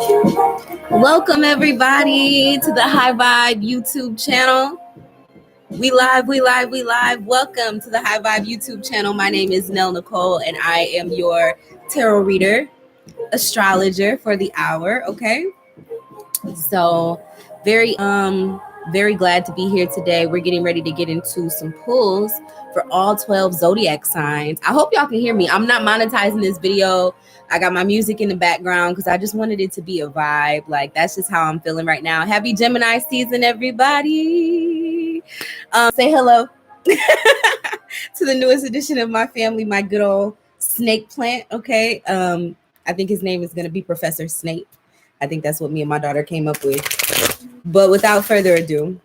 Welcome everybody to the High Vibe YouTube channel. We live. Welcome to the High Vibe YouTube channel. My name is Nell Nicole and I am your tarot reader, astrologer for the hour, okay? So very glad to be here today. We're getting ready to get into some pulls for all 12 zodiac signs. I hope y'all can hear me. I'm not monetizing this video. I got my music in the background because I just wanted it to be a vibe. Like, that's just how I'm feeling right now. Happy Gemini season, everybody. Say hello to the newest addition of my family, my good old snake plant, okay? I think his name is going to be Professor Snape. I think that's what me and my daughter came up with. But without further ado,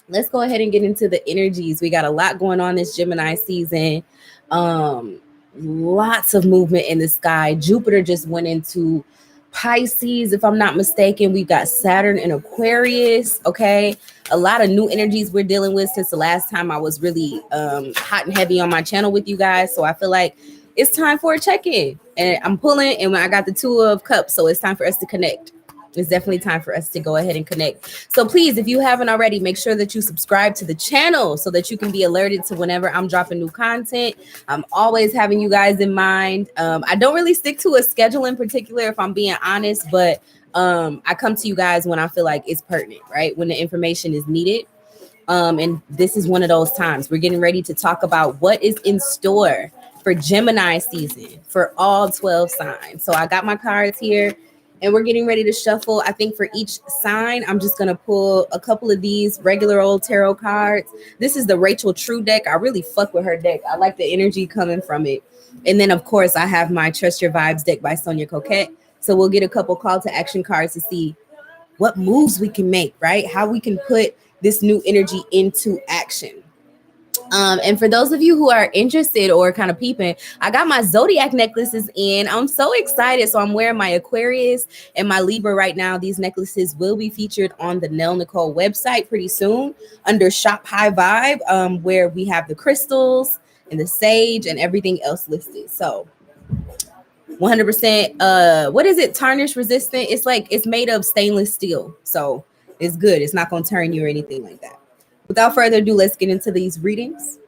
let's go ahead and get into the energies. We got a lot going on this Gemini season. Lots of movement in the sky. Jupiter just went into Pisces, if I'm not mistaken. We've got Saturn in Aquarius, okay? A lot of new energies we're dealing with since the last time I was really hot and heavy on my channel with you guys. So I feel like it's time for a check-in. And I'm pulling, and I got the Two of Cups, so it's time for us to connect. It's definitely time for us to go ahead and connect. So please, if you haven't already, make sure that you subscribe to the channel so that you can be alerted to whenever I'm dropping new content. I'm always having you guys in mind. I don't really stick to a schedule in particular, if I'm being honest, but I come to you guys when I feel like it's pertinent, right? When the information is needed. And this is one of those times. We're getting ready to talk about what is in store for Gemini season for all 12 signs. So I got my cards here. And we're getting ready to shuffle. I think for each sign, I'm just going to pull a couple of these regular old tarot cards. This is the Rachel True deck. I really fuck with her deck. I like the energy coming from it. And then, of course, I have my Trust Your Vibes deck by Sonia Coquette. So we'll get a couple call to action cards to see what moves we can make, right? How we can put this new energy into action. And for those of you who are interested or kind of peeping, I got my zodiac necklaces in. I'm so excited. So I'm wearing my Aquarius and my Libra right now. These necklaces will be featured on the Nell Nicole website pretty soon under Shop High Vibe, where we have the crystals and the sage and everything else listed. So 100%, what is it? Tarnish resistant. It's like, it's made of stainless steel. So it's good. It's not going to turn you or anything like that. Without further ado, let's get into these readings.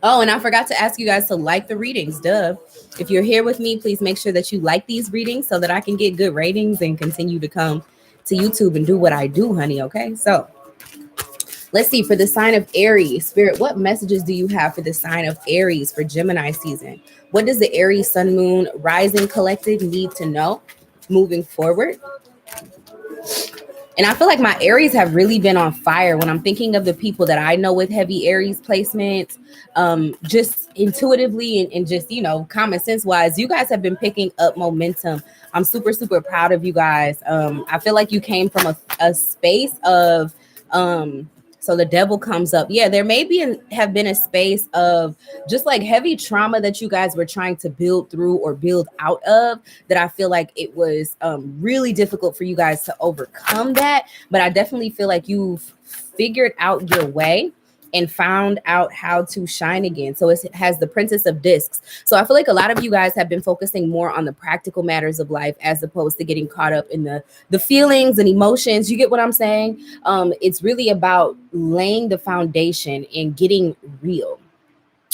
Oh, and I forgot to ask you guys to like the readings, duh. If you're here with me, please make sure that you like these readings so that I can get good ratings and continue to come to YouTube and do what I do, honey, okay? So let's see, for the sign of Aries, Spirit, what messages do you have for the sign of Aries for Gemini season? What does the Aries Sun, Moon, Rising Collective need to know moving forward? And I feel like my Aries have really been on fire when I'm thinking of the people that I know with heavy Aries placements, just intuitively and just, you know, common sense wise, you guys have been picking up momentum. I'm super, super proud of you guys. I feel like you came from a space of, so the devil comes up. Yeah, there may have been a space of just like heavy trauma that you guys were trying to build through or build out of, that I feel like it was really difficult for you guys to overcome that. But I definitely feel like you've figured out your way and found out how to shine again. So it has the Princess of Discs. So I feel like a lot of you guys have been focusing more on the practical matters of life as opposed to getting caught up in the feelings and emotions. You get what I'm saying? It's really about laying the foundation and getting real.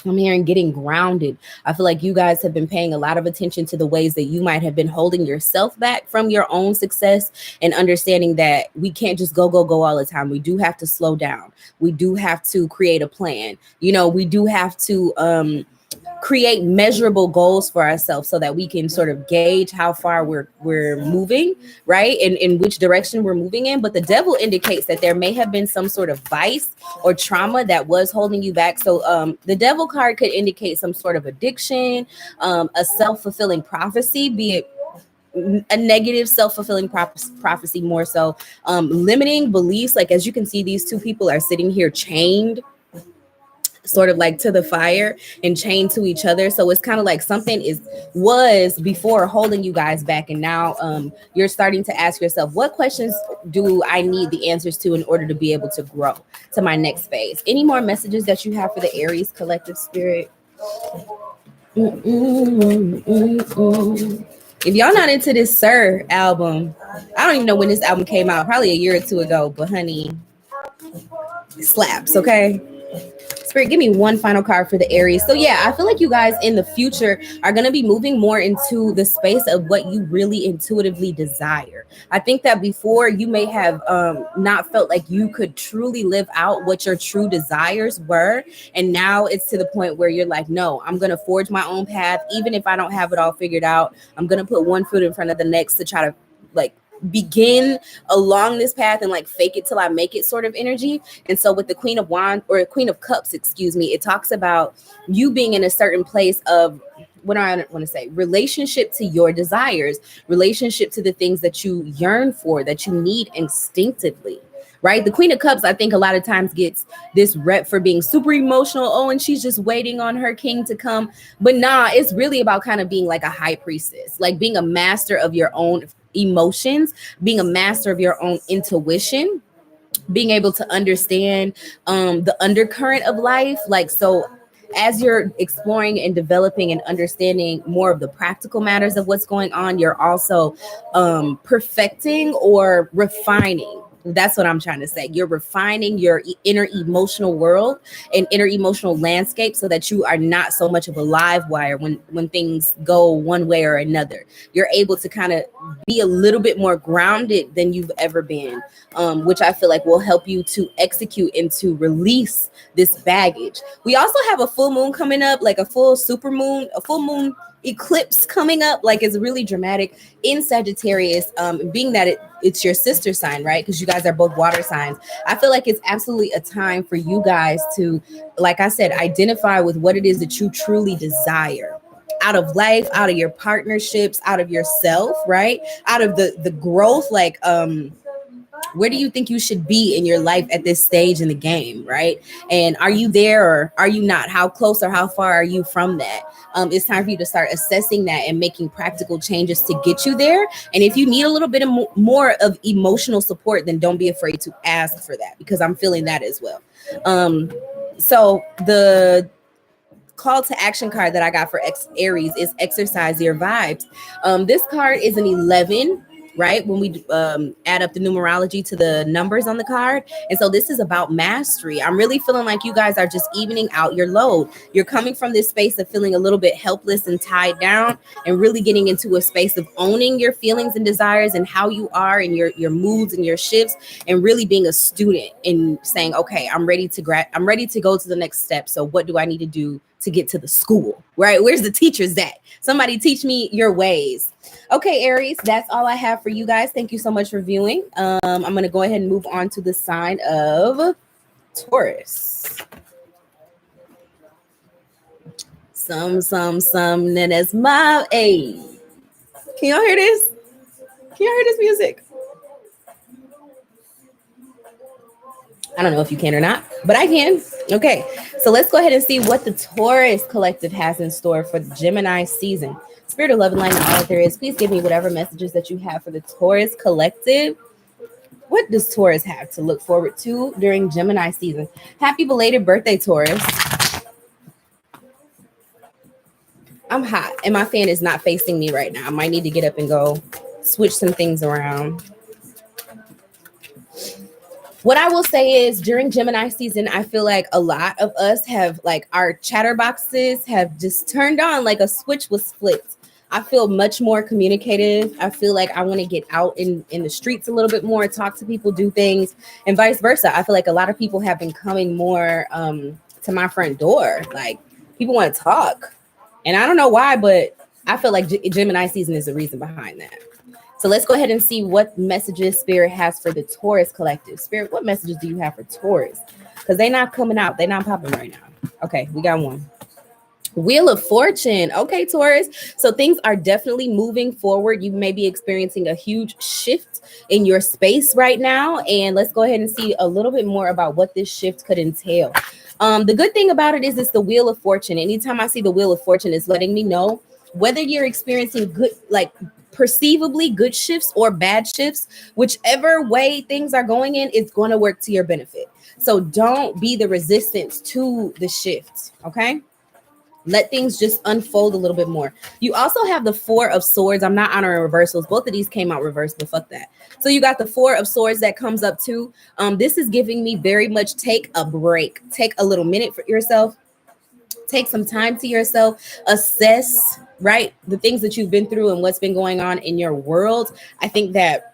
I'm hearing getting grounded. I feel like you guys have been paying a lot of attention to the ways that you might have been holding yourself back from your own success, and understanding that we can't just go all the time. We do have to slow down. We do have to create a plan. You know, we do have to create measurable goals for ourselves so that we can sort of gauge how far we're moving, right? And in which direction we're moving in. But the devil indicates that there may have been some sort of vice or trauma that was holding you back. So the devil card could indicate some sort of addiction, a self-fulfilling prophecy, be it a negative self-fulfilling prophecy, more so limiting beliefs. Like, as you can see, these two people are sitting here chained, sort of like to the fire and chained to each other. So it's kind of like something was before holding you guys back, and now you're starting to ask yourself, what questions do I need the answers to in order to be able to grow to my next phase? Any more messages that you have for the Aries collective, Spirit? If y'all not into this Sir album, I don't even know when this album came out, probably a year or two ago, but honey, it slaps, okay? Spirit, give me one final card for the Aries. So yeah, I feel like you guys in the future are going to be moving more into the space of what you really intuitively desire. I think that before you may have not felt like you could truly live out what your true desires were. And now it's to the point where you're like, no, I'm going to forge my own path. Even if I don't have it all figured out, I'm going to put one foot in front of the next to try to like begin along this path and like fake it till I make it sort of energy. And so with the Queen of Wands or Queen of Cups, excuse me, it talks about you being in a certain place of what I want to say, relationship to your desires, relationship to the things that you yearn for, that you need instinctively. Right. The Queen of Cups, I think a lot of times gets this rep for being super emotional. Oh, and she's just waiting on her king to come. But nah, it's really about kind of being like a high priestess, like being a master of your own emotions, being a master of your own intuition, being able to understand the undercurrent of life. Like, so as you're exploring and developing and understanding more of the practical matters of what's going on, you're also perfecting or refining. That's what I'm trying to say. You're refining your inner emotional world and inner emotional landscape so that you are not so much of a live wire when things go one way or another. You're able to kind of be a little bit more grounded than you've ever been, which I feel like will help you to execute and to release this baggage. We also have a full moon coming up, like a full super moon, a full moon eclipse coming up, like it's really dramatic in Sagittarius, being that it's your sister sign, right? Because you guys are both water signs. I feel like it's absolutely a time for you guys to, like I said, identify with what it is that you truly desire out of life, out of your partnerships, out of yourself, right? Out of the growth, like where do you think you should be in your life at this stage in the game, right? And are you there or are you not? How close or how far are you from that? It's time for you to start assessing that and making practical changes to get you there. And if you need a little bit of more of emotional support, then don't be afraid to ask for that, because I'm feeling that as well. So the call to action card that I got for Aries is exercise your vibes. This card is an 11, right? When we add up the numerology to the numbers on the card. And so this is about mastery. I'm really feeling like you guys are just evening out your load. You're coming from this space of feeling a little bit helpless and tied down, and really getting into a space of owning your feelings and desires and how you are and your moods and your shifts, and really being a student and saying, okay, I'm ready to go to the next step. So what do I need to do to get to the school, right? Where's the teachers at? Somebody teach me your ways. Okay, Aries, that's all I have for you guys. Thank you so much for viewing. I'm going to go ahead and move on to the sign of Taurus. Something that's my age. Can y'all hear this? Can y'all hear this music? I don't know if you can or not, but I can. Okay, so let's go ahead and see what the Taurus collective has in store for the Gemini season. Spirit of love and light and all that there is, please give me whatever messages that you have for the Taurus collective. What does Taurus have to look forward to during Gemini season? Happy belated birthday, Taurus. I'm hot and my fan is not facing me right now. I might need to get up and go switch some things around. What I will say is during Gemini season, I feel like a lot of us have, like, our chatterboxes have just turned on, like a switch was flipped. I feel much more communicative. I feel like I want to get out in the streets a little bit more, talk to people, do things, and vice versa. I feel like a lot of people have been coming more to my front door. Like, people want to talk. And I don't know why, but I feel like Gemini season is the reason behind that. So let's go ahead and see what messages Spirit has for the Taurus collective. Spirit, what messages do you have for Taurus? Because they're not coming out. They're not popping right now. Okay, we got one. Wheel of Fortune. Okay, Taurus. So things are definitely moving forward. You may be experiencing a huge shift in your space right now. And let's go ahead and see a little bit more about what this shift could entail. The good thing about it is it's the Wheel of Fortune. Anytime I see the Wheel of Fortune, it's letting me know whether you're experiencing good, like perceivably good shifts or bad shifts, whichever way things are going in, it's going to work to your benefit. So don't be the resistance to the shift. Okay. Let things just unfold a little bit more. You also have the Four of Swords. I'm not honoring reversals. Both of these came out reversed, but fuck that. So you got the Four of Swords that comes up too. This is giving me very much take a break. Take a little minute for yourself. Take some time to yourself. Assess, right, the things that you've been through and what's been going on in your world. I think that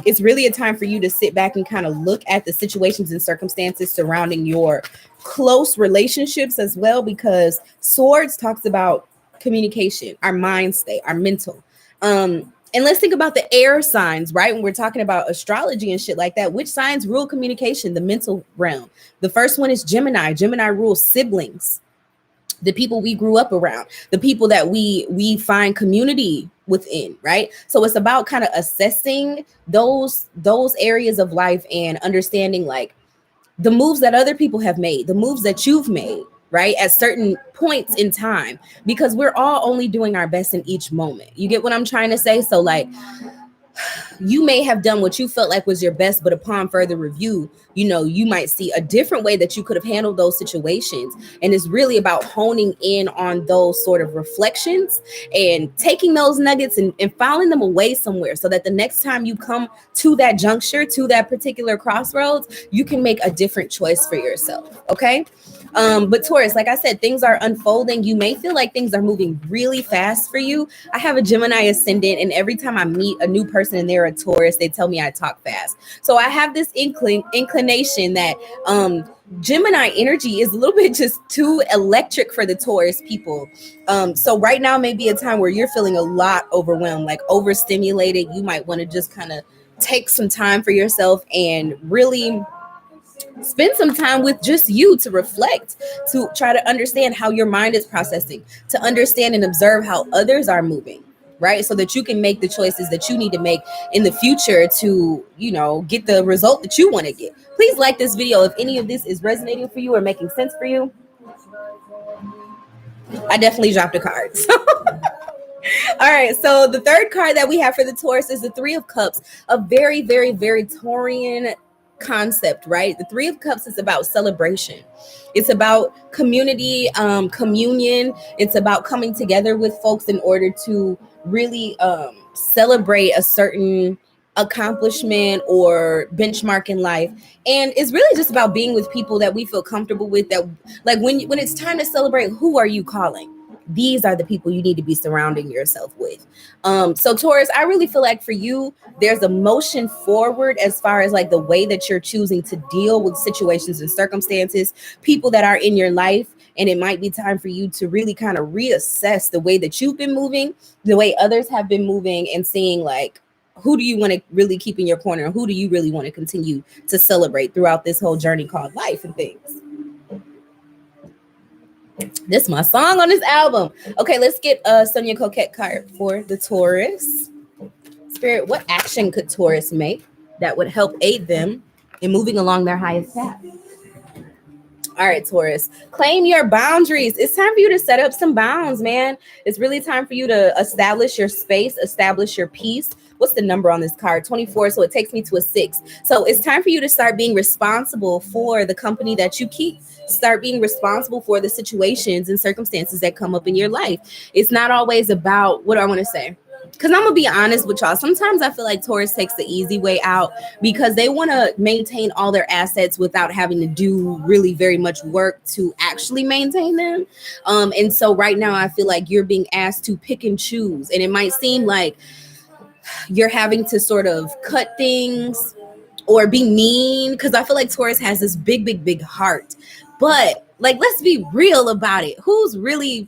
it's really a time for you to sit back and kind of look at the situations and circumstances surrounding your close relationships as well, because swords talks about communication, our mind state, our mental. And let's think about the air signs, right? When we're talking about astrology and shit like that, which signs rule communication? The mental realm. The first one is Gemini. Gemini rules siblings, the people we grew up around, the people that we find community within, right? So it's about kind of assessing those areas of life and understanding like the moves that other people have made, the moves that you've made, right, at certain points in time, because we're all only doing our best in each moment. You get what I'm trying to say? So like, you may have done what you felt like was your best, but upon further review, you might see a different way that you could have handled those situations. And it's really about honing in on those sort of reflections and taking those nuggets and filing them away somewhere, so that the next time you come to that juncture, to that particular crossroads, you can make a different choice for yourself. Okay. But Taurus, like I said, things are unfolding. You may feel like things are moving really fast for you. I have a Gemini ascendant, and every time I meet a new person and they're a Taurus, they tell me I talk fast. So I have this inclination that Gemini energy is a little bit just too electric for the Taurus people. So right now may be a time where you're feeling a lot overwhelmed, like overstimulated. You might want to just kind of take some time for yourself and really spend some time with just you to reflect, to try to understand how your mind is processing, to understand and observe how others are moving, right? So that you can make the choices that you need to make in the future to, get the result that you want to get. Please like this video if any of this is resonating for you or making sense for you. I definitely dropped a card. All right, so the third card that we have for the Taurus is the Three of Cups, a very, very, very Taurian concept, right? The Three of Cups is about celebration. It's about community, communion. It's about coming together with folks in order to really celebrate a certain accomplishment or benchmark in life. And it's really just about being with people that we feel comfortable with, that like when it's time to celebrate, who are you calling? These are the people you need to be surrounding yourself with. So Taurus, I really feel like for you, there's a motion forward as far as like the way that you're choosing to deal with situations and circumstances, people that are in your life. And it might be time for you to really kind of reassess the way that you've been moving, the way others have been moving, and seeing like, who do you want to really keep in your corner? Who do you really want to continue to celebrate throughout this whole journey called life and things? This is my song on this album. Okay, let's get a Sonia Coquette card for the Taurus. Spirit, what action could Taurus make that would help aid them in moving along their highest path? All right, Taurus, claim your boundaries. It's time for you to set up some bounds, man. It's really time for you to establish your space, establish your peace. What's the number on this card? 24. So it takes me to a 6. So it's time for you to start being responsible for the company that you keep. Start being responsible for the situations and circumstances that come up in your life. It's not always about, what do I want to say? Because I'm going to be honest with y'all. Sometimes I feel like Taurus takes the easy way out because they want to maintain all their assets without having to do really very much work to actually maintain them. And so right now I feel like you're being asked to pick and choose. And it might seem like you're having to sort of cut things or be mean, because I feel like Taurus has this big, big, big heart. But like, let's be real about it. Who's really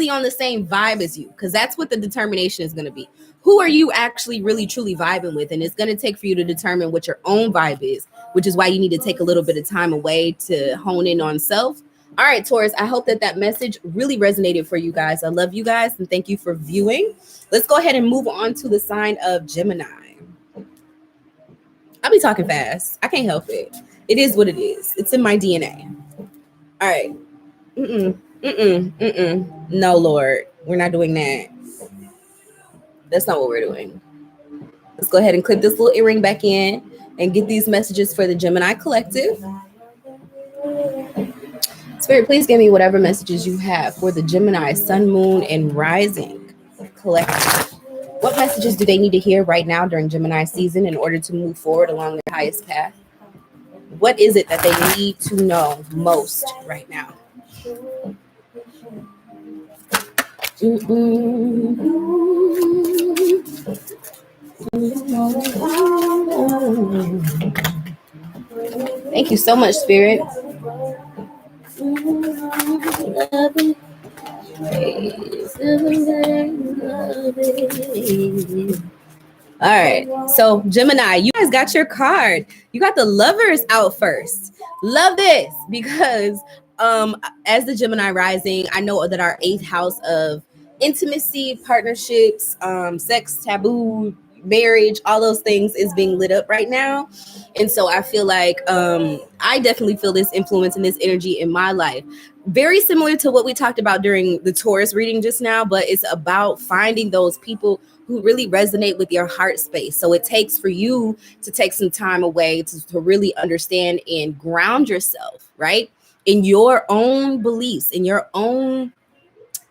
on the same vibe as you? Because that's what the determination is going to be. Who are you actually really truly vibing with? And it's going to take for you to determine what your own vibe is, which is why you need to take a little bit of time away to hone in on self. All right, Taurus, I hope that message really resonated for you guys. I love you guys and thank you for viewing. Let's go ahead and move on to the sign of Gemini. I'll be talking fast. I can't help it. It is what it is. It's in my DNA. All right. No, Lord, we're not doing that. That's not what we're doing. Let's go ahead and clip this little earring back in and get these messages for the Gemini collective. Spirit, please give me whatever messages you have for the Gemini, Sun, Moon, and Rising collective. What messages do they need to hear right now during Gemini season in order to move forward along their highest path? What is it that they need to know most right now? Thank you so much, Spirit. All right, so Gemini, you guys got your card. You got the Lovers out first. Love this because as the Gemini rising, I know that our 8th house of intimacy, partnerships, sex, taboo, marriage, all those things is being lit up right now. And so I feel like I definitely feel this influence and this energy in my life. Very similar to what we talked about during the Taurus reading just now, but it's about finding those people who really resonate with your heart space. So it takes for you to take some time away to really understand and ground yourself, right? In your own beliefs, in your own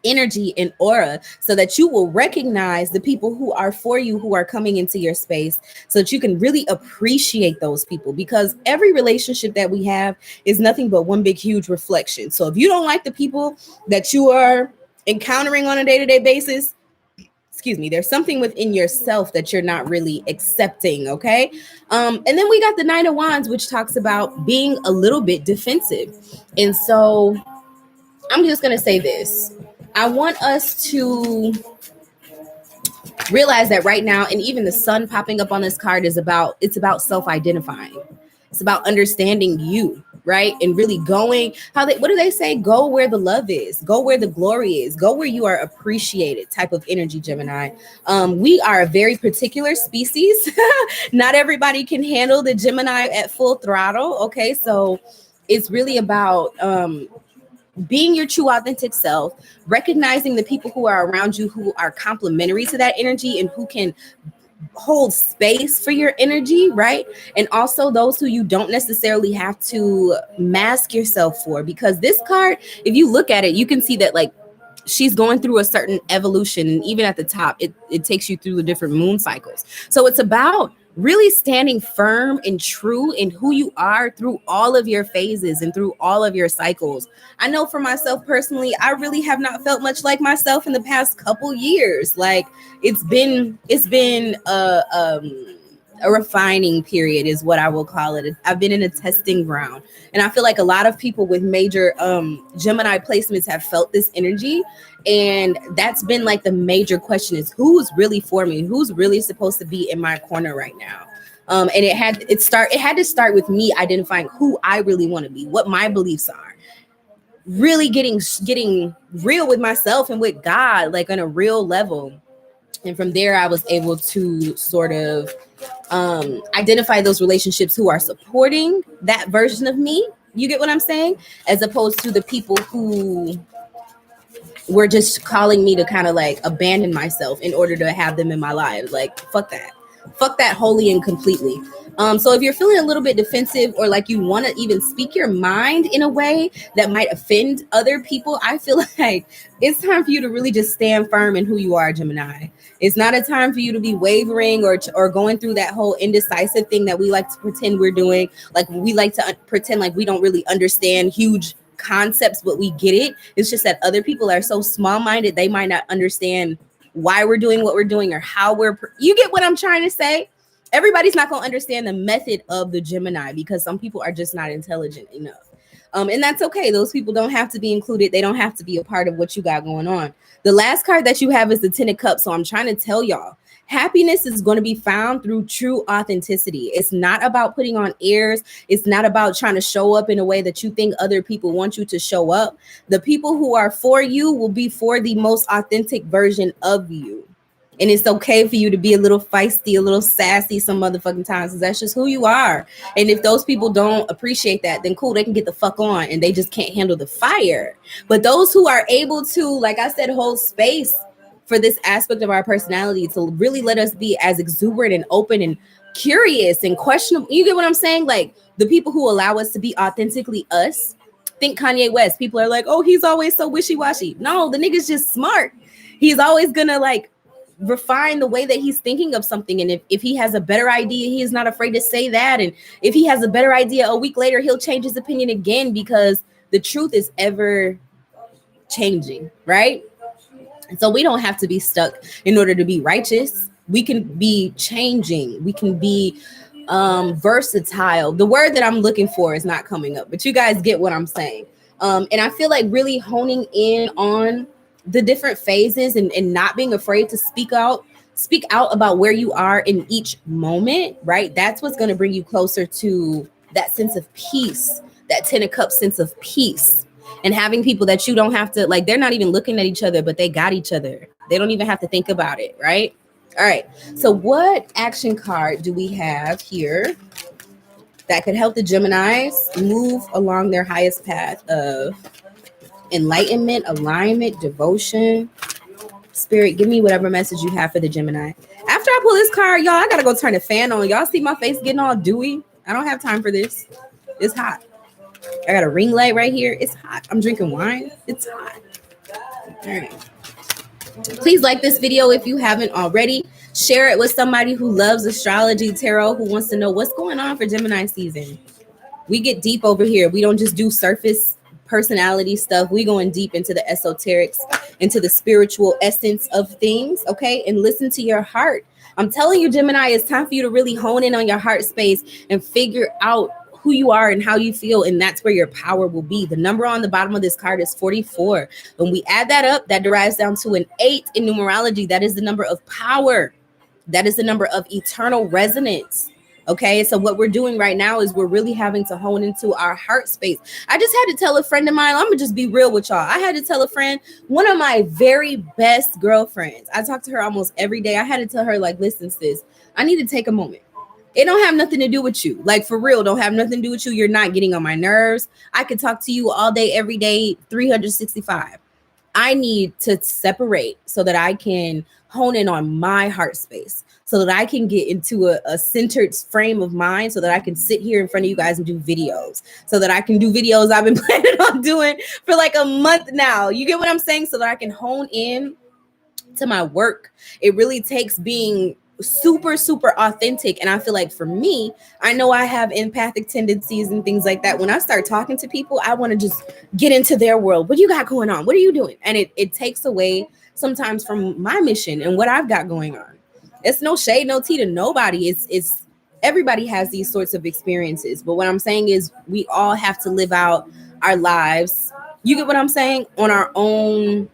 energy and aura, so that you will recognize the people who are for you, who are coming into your space, so that you can really appreciate those people, because every relationship that we have is nothing but one big huge reflection. So if you don't like the people that you are encountering on a day-to-day basis, excuse me, there's something within yourself that you're not really accepting, okay? And then we got the Nine of Wands, which talks about being a little bit defensive. And so I'm just going to say this. I want us to realize that right now, and even the sun popping up on this card it's about self-identifying. It's about understanding you, right? And really going, what do they say? Go where the love is, go where the glory is, go where you are appreciated type of energy, Gemini. We are a very particular species. Not everybody can handle the Gemini at full throttle, okay? So it's really about being your true authentic self, recognizing the people who are around you who are complementary to that energy and who can hold space for your energy, right? And also those who you don't necessarily have to mask yourself for, because this card, if you look at it, you can see that like she's going through a certain evolution, and even at the top it takes you through the different moon cycles. So it's about really standing firm and true in who you are through all of your phases and through all of your cycles. I know for myself personally, I really have not felt much like myself in the past couple years. Like it's been a refining period is what I will call it. I've been in a testing ground, and I feel like a lot of people with major Gemini placements have felt this energy. And that's been like the major question is, who's really for me? Who's really supposed to be in my corner right now? And it had to start with me identifying who I really want to be, what my beliefs are, really getting real with myself and with God, like on a real level. And from there, I was able to sort of identify those relationships who are supporting that version of me. You get what I'm saying? As opposed to the people who were just calling me to kind of like abandon myself in order to have them in my life. Like, fuck that wholly and completely. So if you're feeling a little bit defensive, or like you want to even speak your mind in a way that might offend other people, I feel like it's time for you to really just stand firm in who you are, Gemini. It's not a time for you to be wavering or going through that whole indecisive thing that we like to pretend we're doing. Like we like to pretend like we don't really understand huge concepts, but we get it. It's just that other people are so small-minded, they might not understand why we're doing what we're doing or how you get what I'm trying to say? Everybody's not going to understand the method of the Gemini because some people are just not intelligent enough. And that's okay. Those people don't have to be included. They don't have to be a part of what you got going on. The last card that you have is the Ten of Cups. So I'm trying to tell y'all, happiness is going to be found through true authenticity. It's not about putting on airs. It's not about trying to show up in a way that you think other people want you to show up. The people who are for you will be for the most authentic version of you. And it's okay for you to be a little feisty, a little sassy some motherfucking times, because that's just who you are. And if those people don't appreciate that, then cool, they can get the fuck on, and they just can't handle the fire. But those who are able to, like I said, hold space for this aspect of our personality to really let us be as exuberant and open and curious and questionable. You get what I'm saying? Like the people who allow us to be authentically us, Think Kanye West. People are like, oh, he's always so wishy-washy. No, the nigga's just smart. He's always gonna like refine the way that he's thinking of something. And if he has a better idea, he is not afraid to say that. And if he has a better idea a week later, he'll change his opinion again, because the truth is ever changing, right? So we don't have to be stuck in order to be righteous. We can be changing. We can be versatile. The word that I'm looking for is not coming up, but you guys get what I'm saying. And I feel like really honing in on the different phases and not being afraid to speak out about where you are in each moment, right? That's what's going to bring you closer to that sense of peace, that 10 of Cups sense of peace. And having people that you don't have to, like, they're not even looking at each other, but they got each other. They don't even have to think about it, right? All right. So what action card do we have here that could help the Geminis move along their highest path of enlightenment, alignment, devotion? Spirit, give me whatever message you have for the Gemini. After I pull this card, y'all, I got to go turn the fan on. Y'all see my face getting all dewy? I don't have time for this. It's hot. I got a ring light right here. It's hot. I'm drinking wine. It's hot. All right. Please like this video if you haven't already. Share it with somebody who loves astrology, tarot, who wants to know what's going on for Gemini season. We get deep over here. We don't just do surface personality stuff. We going deep into the esoterics, into the spiritual essence of things, okay? And listen to your heart. I'm telling you, Gemini, it's time for you to really hone in on your heart space and figure out who you are and how you feel, and that's where your power will be. The number on the bottom of this card is 44. When we add that up, that derives down to an 8 in numerology. That is the number of power. That is the number of eternal resonance. Okay, so what we're doing right now is we're really having to hone into our heart space. I just had to tell a friend of mine, I'm gonna just be real with y'all. I had to tell a friend, one of my very best girlfriends, I talk to her almost every day. I had to tell her, like, listen, sis, I need to take a moment. It don't have nothing to do with you. Like, for real, don't have nothing to do with you. You're not getting on my nerves. I could talk to you all day, every day, 365. I need to separate so that I can hone in on my heart space, so that I can get into a centered frame of mind, so that I can sit here in front of you guys and do videos, so that I can do videos I've been planning on doing for like a month now. You get what I'm saying? So that I can hone in to my work. It really takes being super authentic. And I feel like for me, I know I have empathic tendencies and things like that. When I start talking to people, I want to just get into their world. What do you got going on? What are you doing? And it takes away sometimes from my mission and what I've got going on. It's no shade, no tea to nobody. It's everybody has these sorts of experiences. But what I'm saying is we all have to live out our lives. You get what I'm saying? On our own.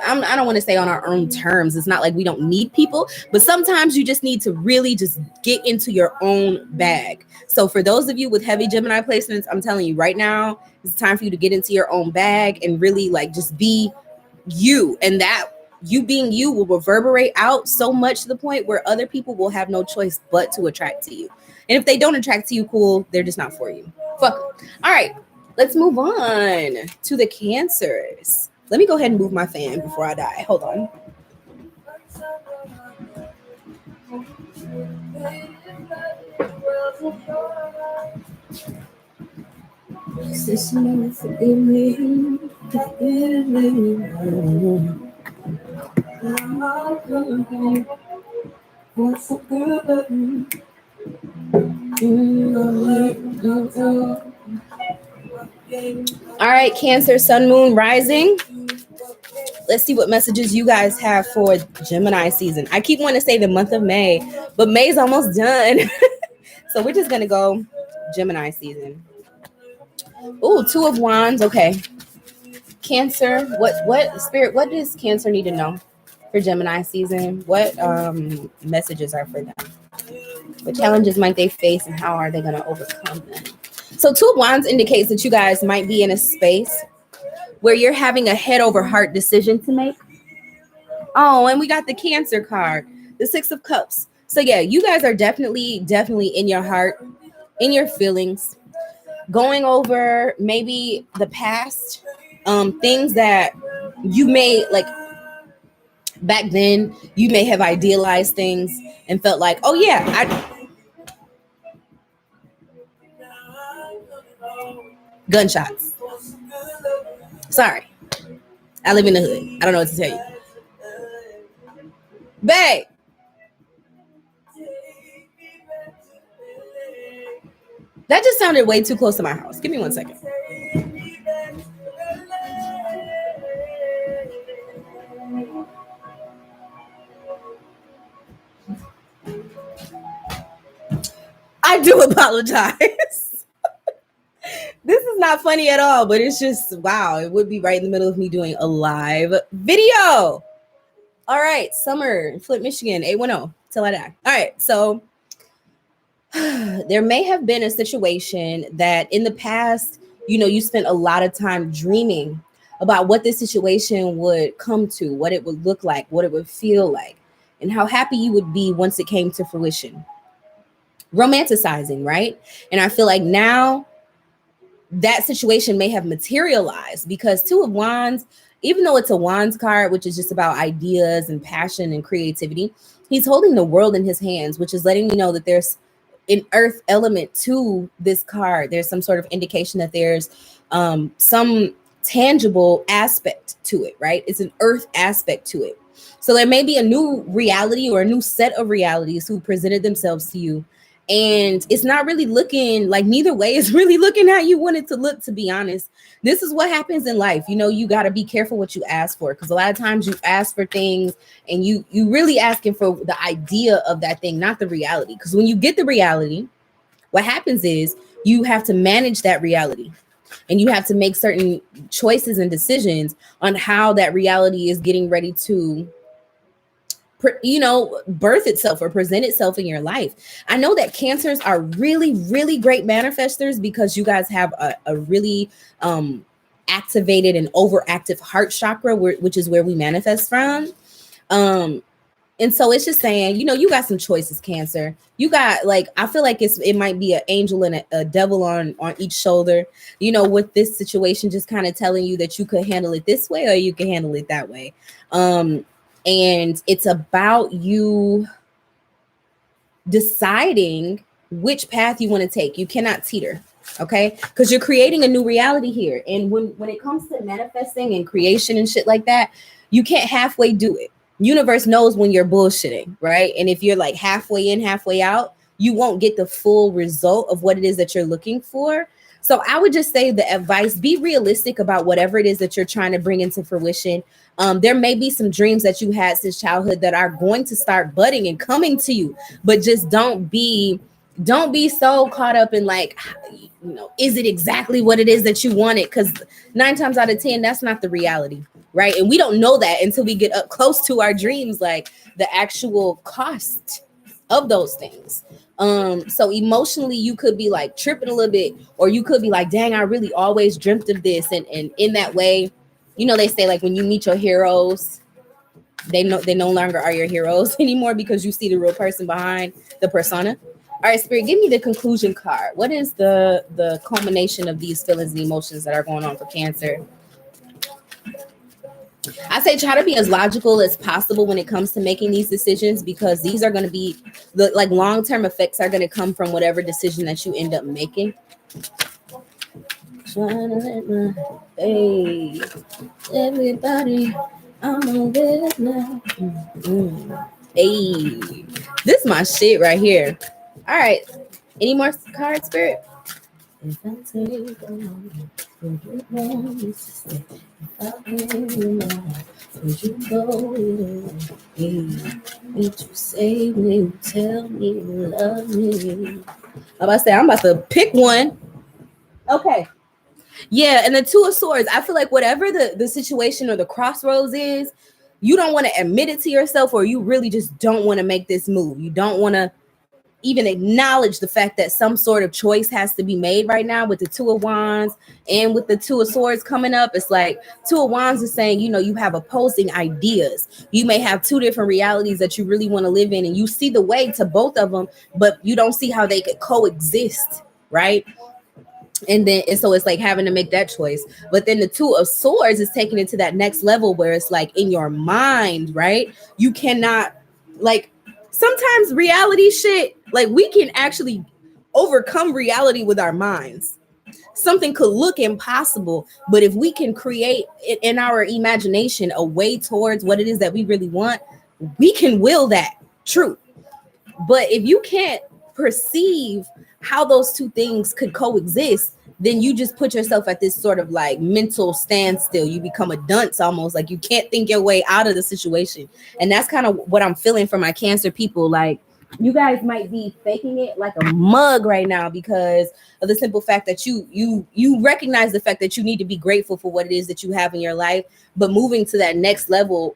I don't want to say on our own terms. It's not like we don't need people, but sometimes you just need to really just get into your own bag. So for those of you with heavy Gemini placements, I'm telling you right now, it's time for you to get into your own bag and really like just be you. And that you being you will reverberate out so much to the point where other people will have no choice but to attract to you. And if they don't attract to you, cool, they're just not for you. Fuck them. All right, let's move on to the Cancers. Let me go ahead and move my fan before I die. Hold on. All right, Cancer, Sun, Moon, Rising. Let's see what messages you guys have for Gemini season. I keep wanting to say the month of May, but May's almost done. So we're just going to go Gemini season. Ooh, 2 of Wands. Okay. Cancer. What Spirit, what does Cancer need to know for Gemini season? What messages are for them? What challenges might they face and how are they going to overcome them? So 2 of Wands indicates that you guys might be in a space where you're having a head over heart decision to make. Oh, and we got the Cancer card, the 6 of Cups. So yeah, you guys are definitely in your heart, in your feelings, going over maybe the past, things that you may like back then. You may have idealized things and felt like, oh yeah, gunshots. Sorry. I live in the hood. I don't know what to tell you. Babe. That just sounded way too close to my house. Give me 1 second. I do apologize. This is not funny at all, but it's just, wow, it would be right in the middle of me doing a live video. All right, Summer, Flint, Michigan, 810, till I die. All right, so there may have been a situation that in the past, you spent a lot of time dreaming about what this situation would come to, what it would look like, what it would feel like, and how happy you would be once it came to fruition. Romanticizing, right? And I feel like now that situation may have materialized because Two of Wands, even though it's a Wands card, which is just about ideas and passion and creativity, he's holding the world in his hands, which is letting me know that there's an earth element to this card. There's some sort of indication that there's some tangible aspect to it, right? It's an earth aspect to it. So there may be a new reality or a new set of realities who presented themselves to you. And it's not really looking like neither way is really looking how you want it to look, to be honest. This is what happens in life. You got to be careful what you ask for, because a lot of times you ask for things and you really asking for the idea of that thing, not the reality. Because when you get the reality, what happens is you have to manage that reality and you have to make certain choices and decisions on how that reality is getting ready to birth itself or present itself in your life. I know that Cancers are really, really great manifestors because you guys have a really activated and overactive heart chakra, which is where we manifest from. And so it's just saying, you got some choices, Cancer. You got, I feel like it might be an angel and a devil on each shoulder, with this situation, just kind of telling you that you could handle it this way or you can handle it that way. And it's about you deciding which path you want to take. You cannot teeter, okay? Because you're creating a new reality here. And when it comes to manifesting and creation and shit like that, you can't halfway do it. Universe knows when you're bullshitting, right? And if you're like halfway in, halfway out, you won't get the full result of what it is that you're looking for. So I would just say the advice, be realistic about whatever it is that you're trying to bring into fruition. There may be some dreams that you had since childhood that are going to start budding and coming to you, but just don't be so caught up in is it exactly what it is that you wanted? Because 9 times out of 10, that's not the reality, right? And we don't know that until we get up close to our dreams, like the actual cost of those things. So emotionally, you could be like tripping a little bit, or you could be like, dang, I really always dreamt of this. And in that way, they say like when you meet your heroes, they no longer are your heroes anymore because you see the real person behind the persona. All right, Spirit, give me the conclusion card. What is the culmination of these feelings and emotions that are going on for Cancer? I say try to be as logical as possible when it comes to making these decisions, because these are going to be the long-term effects are going to come from whatever decision that you end up making. Trying to let my hey everybody I'm on this now. Hey, this is my shit right here. All right, any more cards, Spirit? If I take a moment, would you want me to stay? If I bring you love, would you go away? Did you say me? You tell me you love me? I'm about to pick one. Okay. Yeah, and the Two of Swords, I feel like whatever the situation or the crossroads is, you don't want to admit it to yourself, or you really just don't want to make this move. You don't want to even acknowledge the fact that some sort of choice has to be made right now with the Two of Wands and with the Two of Swords coming up. It's like Two of Wands is saying, you have opposing ideas. You may have two different realities that you really want to live in, and you see the way to both of them, but you don't see how they could coexist, right? And so it's like having to make that choice. But then the Two of Swords is taking it to that next level where it's like in your mind, right? You cannot, sometimes reality shit, we can actually overcome reality with our minds. Something could look impossible, but if we can create in our imagination a way towards what it is that we really want, we can will that true. But if you can't perceive how those two things could coexist, then you just put yourself at this sort of like mental standstill. You become a dunce almost, like you can't think your way out of the situation. And that's kind of what I'm feeling for my Cancer people. Like, you guys might be faking it like a mug right now because of the simple fact that you recognize the fact that you need to be grateful for what it is that you have in your life. But moving to that next level,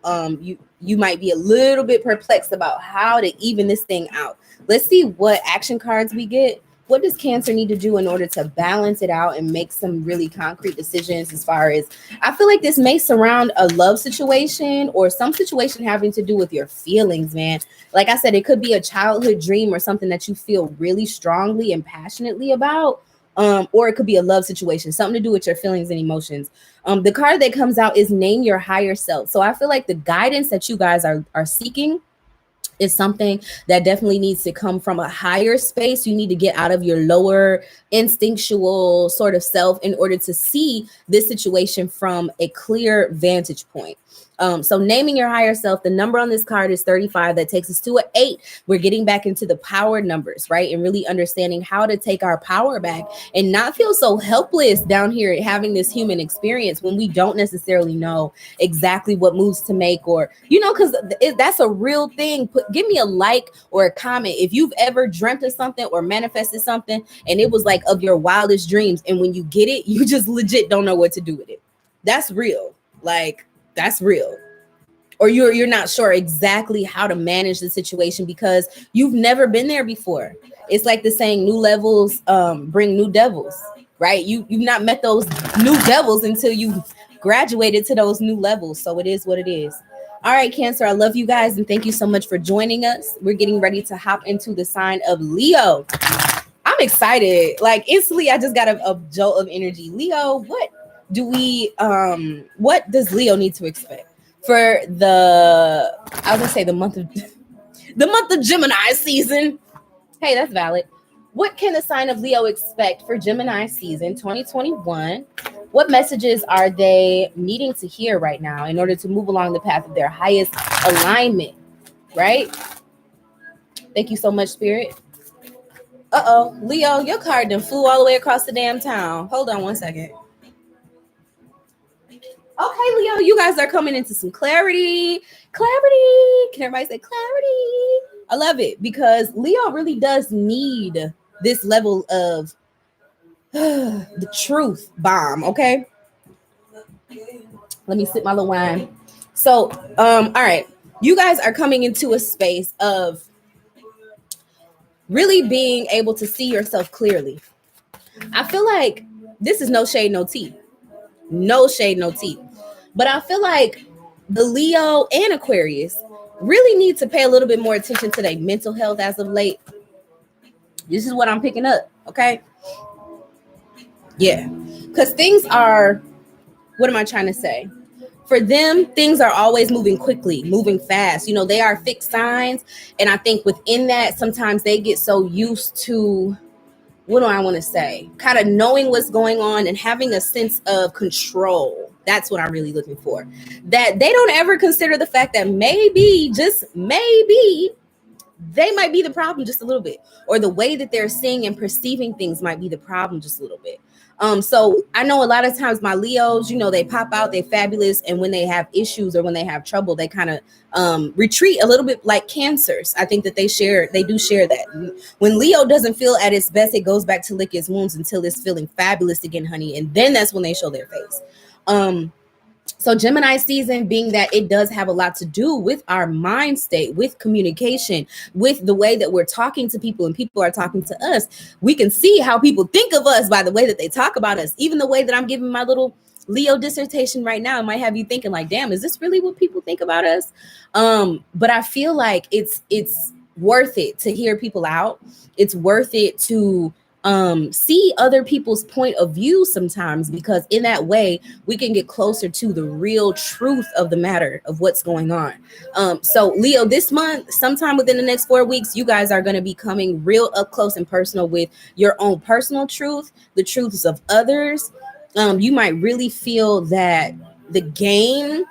you might be a little bit perplexed about how to even this thing out. Let's see what action cards we get. What does Cancer need to do in order to balance it out and make some really concrete decisions? As far as, I feel like this may surround a love situation or some situation having to do with your feelings, man. Like I said, it could be a childhood dream or something that you feel really strongly and passionately about. Or it could be a love situation, something to do with your feelings and emotions. The card that comes out is Name Your Higher Self. So I feel like the guidance that you guys are seeking is something that definitely needs to come from a higher space. You need to get out of your lower instinctual sort of self in order to see this situation from a clear vantage point. So naming your higher self, the number on this card is 35. That takes us to an 8. We're getting back into the power numbers, right? And really understanding how to take our power back and not feel so helpless down here having this human experience when we don't necessarily know exactly what moves to make, or, you know, because that's a real thing. Give me a like or a comment if you've ever dreamt of something or manifested something and it was like of your wildest dreams. And when you get it, you just legit don't know what to do with it. That's real. Like, that's real. Or you're not sure exactly how to manage the situation because you've never been there before. It's like the saying, new levels bring new devils, right? You've not met those new devils until you graduated to those new levels. So it is what it is. All right, Cancer, I love you guys and thank you so much for joining us. We're getting ready to hop into the sign of Leo. I'm excited. Like, instantly I just got a jolt of energy. Leo, what does Leo need to expect for the month of Gemini season? Hey, that's valid. What can the sign of Leo expect for Gemini season 2021? What messages are they needing to hear right now in order to move along the path of their highest alignment, right? Thank you so much, Spirit. Leo, your card done flew all the way across the damn town. Hold on one second. Okay, Leo, you guys are coming into some clarity. Clarity. Can everybody say clarity? I love it because Leo really does need this level of the truth bomb. Okay. Let me sip my little wine. So, all right. You guys are coming into a space of really being able to see yourself clearly. I feel like this is no shade, no tea. No shade, no tea. But I feel like the Leo and Aquarius really need to pay a little bit more attention to their mental health as of late. This is what I'm picking up, okay? Yeah, because things are, what am I trying to say? For them, things are always moving quickly, moving fast. You know, they are fixed signs. And I think within that, sometimes they get so used to, what do I want to say? Kind of knowing what's going on and having a sense of control. That's what I'm really looking for. That they don't ever consider the fact that maybe, just maybe, they might be the problem just a little bit, or the way that they're seeing and perceiving things might be the problem just a little bit. So I know a lot of times my Leos, you know, they pop out, they're fabulous, and when they have issues or when they have trouble, they kind of retreat a little bit like Cancers. I think that they do share that. When Leo doesn't feel at its best, it goes back to lick its wounds until it's feeling fabulous again, honey, and then that's when they show their face. So Gemini season, being that it does have a lot to do with our mind state, with communication, with the way that we're talking to people and people are talking to us. We can see how people think of us by the way that they talk about us. Even the way that I'm giving my little Leo dissertation right now, it might have you thinking like, damn, is this really what people think about us? But I feel like it's worth it to hear people out. It's worth it to see other people's point of view sometimes, because in that way we can get closer to the real truth of the matter of what's going on. So Leo, this month, sometime within the next 4 weeks, you guys are going to be coming real up close and personal with your own personal truth, the truths of others. You might really feel that the game,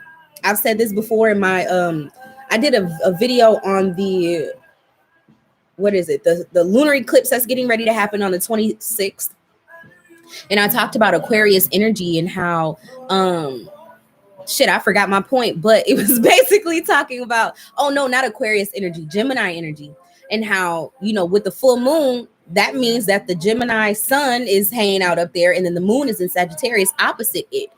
I've said this before in my I did a video on the, what is it, the lunar eclipse that's getting ready to happen on the 26th, and I talked about Aquarius energy and how I forgot my point, but it was basically talking about, oh no, not Aquarius energy, Gemini energy, and how, you know, with the full moon, that means that the Gemini sun is hanging out up there, and then the moon is in Sagittarius opposite it.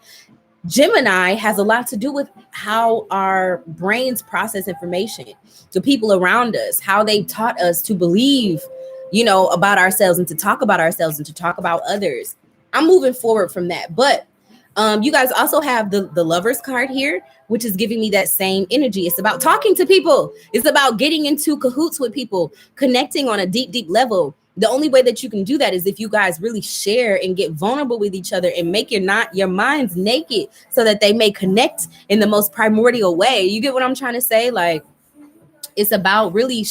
Gemini has a lot to do with how our brains process information, the people around us, how they taught us to believe, you know, about ourselves and to talk about ourselves and to talk about others. I'm moving forward from that. But you guys also have the Lovers card here, which is giving me that same energy. It's about talking to people. It's about getting into cahoots with people, connecting on a deep, deep level. The only way that you can do that is if you guys really share and get vulnerable with each other and make your minds naked so that they may connect in the most primordial way. You get what I'm trying to say? Like, it's about really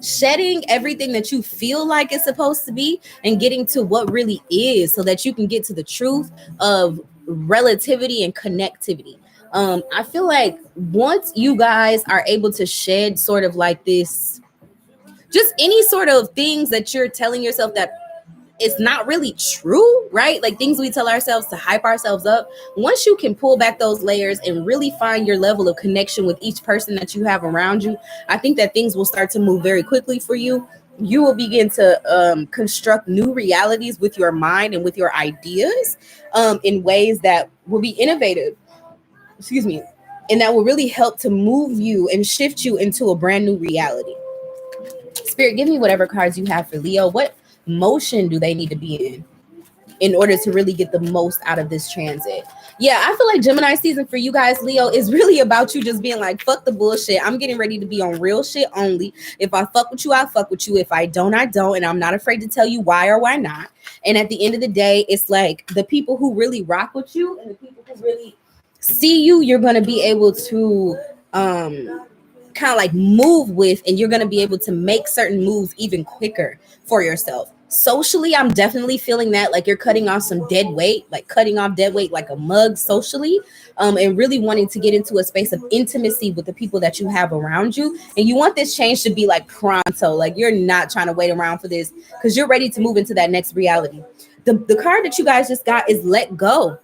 shedding everything that you feel like it's supposed to be and getting to what really is, so that you can get to the truth of relativity and connectivity. I feel like once you guys are able to shed sort of like this, just any sort of things that you're telling yourself that it's not really true, right? Like things we tell ourselves to hype ourselves up. Once you can pull back those layers and really find your level of connection with each person that you have around you, I think that things will start to move very quickly for you. You will begin to construct new realities with your mind and with your ideas in ways that will be innovative. Excuse me. And that will really help to move you and shift you into a brand new reality. Spirit, give me whatever cards you have for Leo. What motion do they need to be in order to really get the most out of this transit? Yeah, I feel like Gemini season for you guys, Leo, is really about you just being like, fuck the bullshit. I'm getting ready to be on real shit only. If I fuck with you, I fuck with you. If I don't, I don't. And I'm not afraid to tell you why or why not. And at the end of the day, it's like the people who really rock with you and the people who really see you, you're going to be able to kind of like move with, and you're going to be able to make certain moves even quicker for yourself. Socially, I'm definitely feeling that, like you're cutting off some dead weight, like cutting off dead weight like a mug socially, and really wanting to get into a space of intimacy with the people that you have around you. And you want this change to be like pronto, like you're not trying to wait around for this because you're ready to move into that next reality. The card that you guys just got is let go.